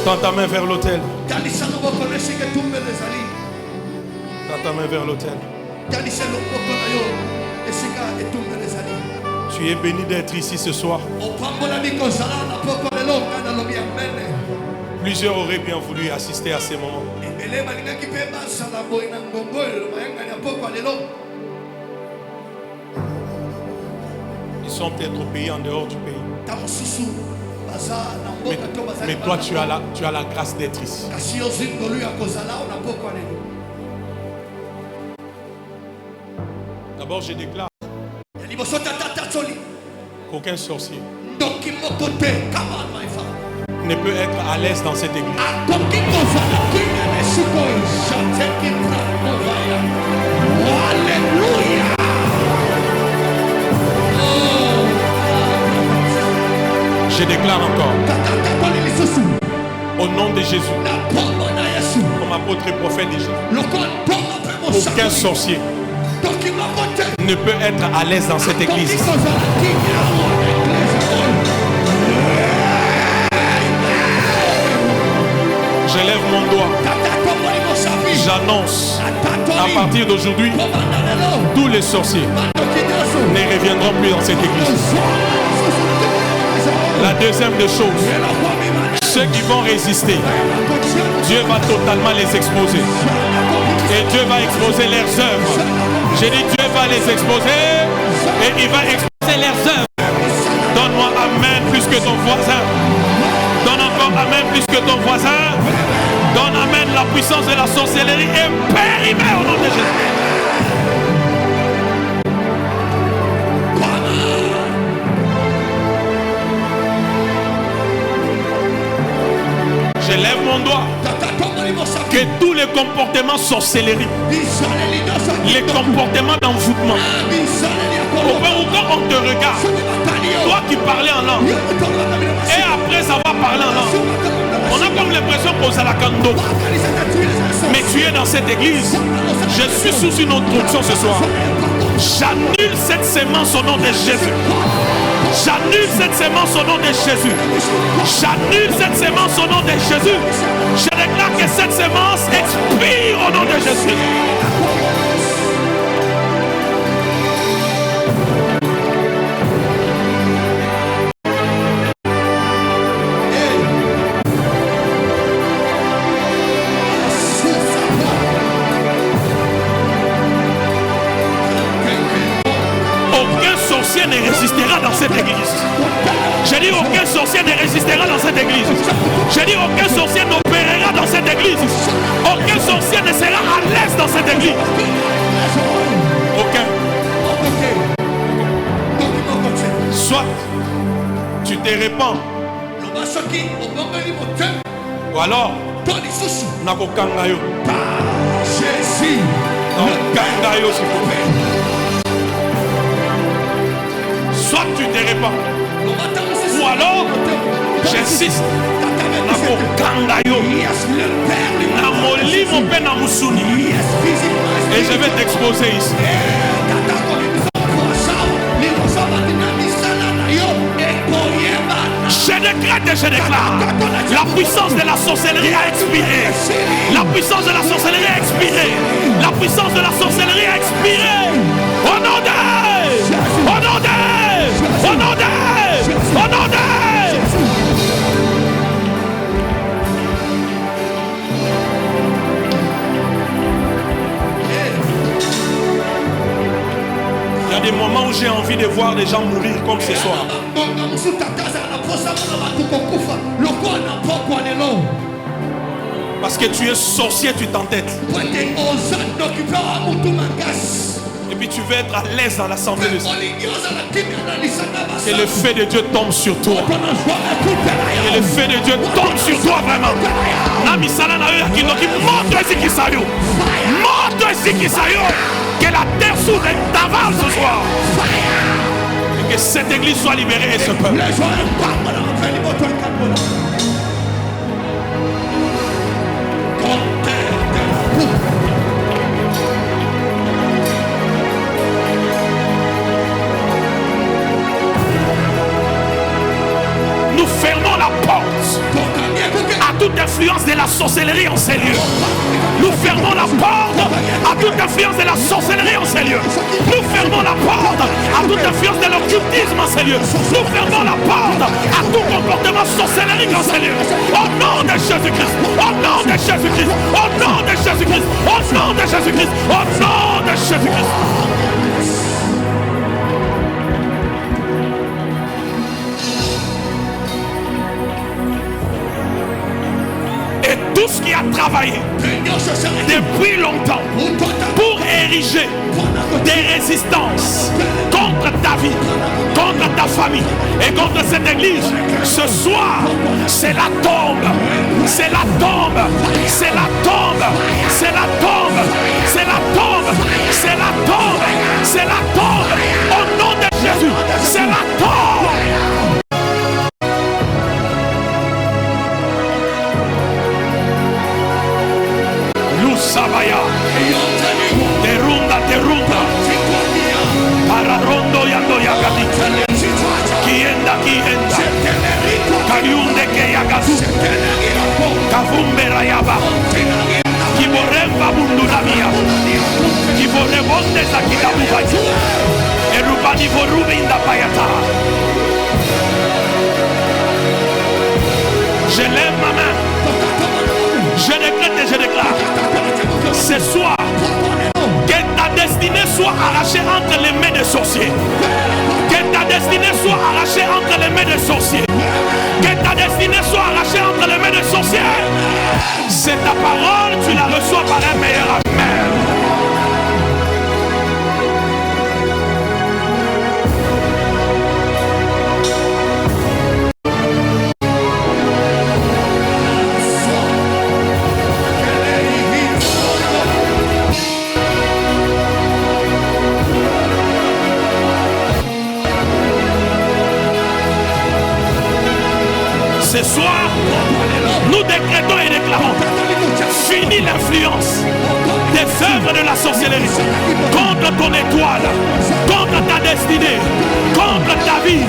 Tends ta main vers l'autel. Tends ta main vers l'autel. Tu es béni d'être ici ce soir. Plusieurs auraient bien voulu assister à ces moments. Ils sont peut-être au pays, en dehors du pays. Mais toi, tu as la grâce d'être ici. D'abord, je déclare qu'aucun sorcier ne peut être à l'aise dans cette église. Alléluia. Je déclare encore, au nom de Jésus, comme apôtre et prophète de Jésus, aucun sorcier ne peut être à l'aise dans cette église. Je lève mon doigt. J'annonce à partir d'aujourd'hui, tous les sorciers ne reviendront plus dans cette église. La deuxième des choses, ceux qui vont résister, Dieu va totalement les exposer. Et Dieu va exposer leurs œuvres. J'ai dit Dieu va les exposer et il va exposer leurs œuvres. Donne-moi amen plus que ton voisin. Donne encore amen plus que ton voisin. Donne amen, la puissance de la sorcellerie est périmée au nom de Jésus. Je lève mon doigt. Que tous les comportements sorcellerie, les comportements d'envoûtement, quand on te regarde, toi qui parlais en langue, et après avoir parlé en langue, on a comme l'impression qu'on s'est la cando. Mais tu es dans cette église. Je suis sous une instruction ce soir. J'annule cette sémence au nom de Jésus. J'annule cette sémence au nom de Jésus. J'annule cette sémence au nom de Jésus. Je déclare que cette sémence expire au nom de Jésus. Ne résistera dans cette église. J'ai dit aucun sorcier ne résistera dans cette église. J'ai dit aucun sorcier n'opérera dans cette église. Aucun sorcier ne sera à l'aise dans cette église. Aucun. Soit tu te répands, ou alors Nako Kangayo. Kangayo s'il vous plaît. Soit tu te répands, ou alors j'insiste, Nako Kangayo, Namoli mon père Namusuni, et je vais t'exposer ici. Je décrète et je déclare, la puissance de la sorcellerie a expiré. La puissance de la sorcellerie a expiré. La puissance de la sorcellerie a expiré. Au nom de, au nom de, au nom de, au nom de. Il y a des moments où j'ai envie de voir des gens mourir comme ce soir. Parce que tu es sorcier, tu t'entêtes. Et puis tu veux être à l'aise dans l'assemblée de Dieu. Et le feu de Dieu tombe sur toi. Et le feu de Dieu tombe sur toi vraiment. Montre ici qui s'aille. Montre ici qui s'aille. Que la terre s'ouvre et t'avale ce soir. Et que cette église soit libérée et ce peuple. Nous fermons la porte à toute influence de la sorcellerie en ces lieux. Nous fermons la porte à toute influence de la sorcellerie en ces lieux. Nous fermons la porte à toute influence de l'occultisme en ces lieux. Nous fermons la porte à tout comportement sorcellerique en ces lieux. Au nom de Jésus-Christ, au nom de Jésus-Christ, au nom de Jésus-Christ, au nom de Jésus-Christ, au nom de Jésus-Christ. Tout ce qui a travaillé depuis longtemps pour ériger des résistances contre ta vie, contre ta famille et contre cette église, ce soir, c'est la tombe, c'est la tombe, c'est la tombe, c'est la tombe, c'est la tombe, c'est la tombe, c'est la tombe, au nom de Jésus, c'est la tombe. Sabaya, terunda, pararondo yando yagadi, Kienda Kayunde Keyagazu Kavumbera Yaba Kiboremba Bundunamia Kiborebonde Zakitabubaji Erubani Borube Inda Payata. Je lève ma main. Je décrète et je déclare. Ce soir, que ta destinée soit arrachée entre les mains des sorciers. Que ta destinée soit arrachée entre les mains des sorciers. Que ta destinée soit arrachée entre les mains des sorciers. C'est ta parole, tu la reçois par un meilleur amen. Ce soir, nous décrétons et déclarons fini l'influence des œuvres de la sorcellerie contre ton étoile, contre ta destinée, contre ta vie.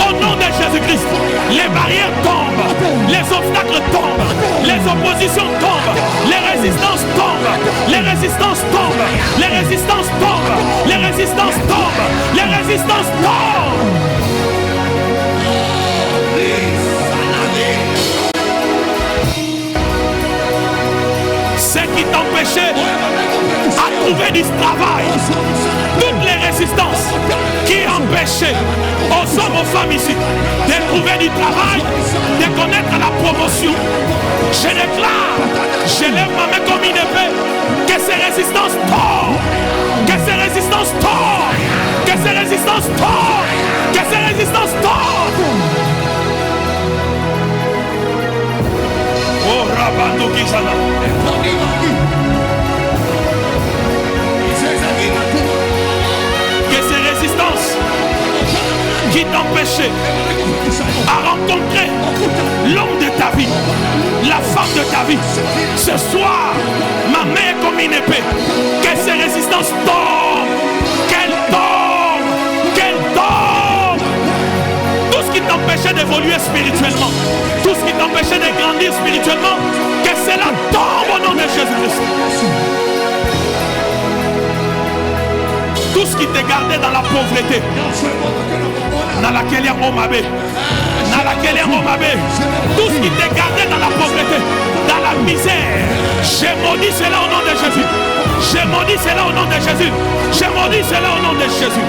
Au nom de Jésus-Christ, les barrières tombent, les obstacles tombent, les oppositions tombent, les résistances tombent, les résistances tombent, les résistances tombent, les résistances tombent, les résistances tombent. Ce qui t'empêchait à trouver du travail, toutes les résistances qui empêchaient aux hommes, aux femmes ici de trouver du travail, de connaître la promotion, je déclare, je lève ma main comme une épée, que ces résistances tombent, que ces résistances tombent, que ces résistances tombent, que ces résistances tombent. Oh Rabando Kizana. Que ces résistances qui t'empêchaient à rencontrer l'homme de ta vie, la femme de ta vie, ce soir, ma main est comme une épée. Que ces résistances tombent, qu'elles tombent, qu'elles tombent. Tout ce qui t'empêchait d'évoluer spirituellement, tout ce qui t'empêchait de grandir spirituellement, que cela tombe au nom de Jésus-Christ. Tout ce qui te gardait dans la pauvreté, dans laquelle il y a Omabé, dans laquelle il y a Omabé, tout ce qui te gardait dans la pauvreté, dans la misère, je maudis cela au nom de Jésus. Je maudis cela au nom de Jésus. Je maudis cela au nom de Jésus.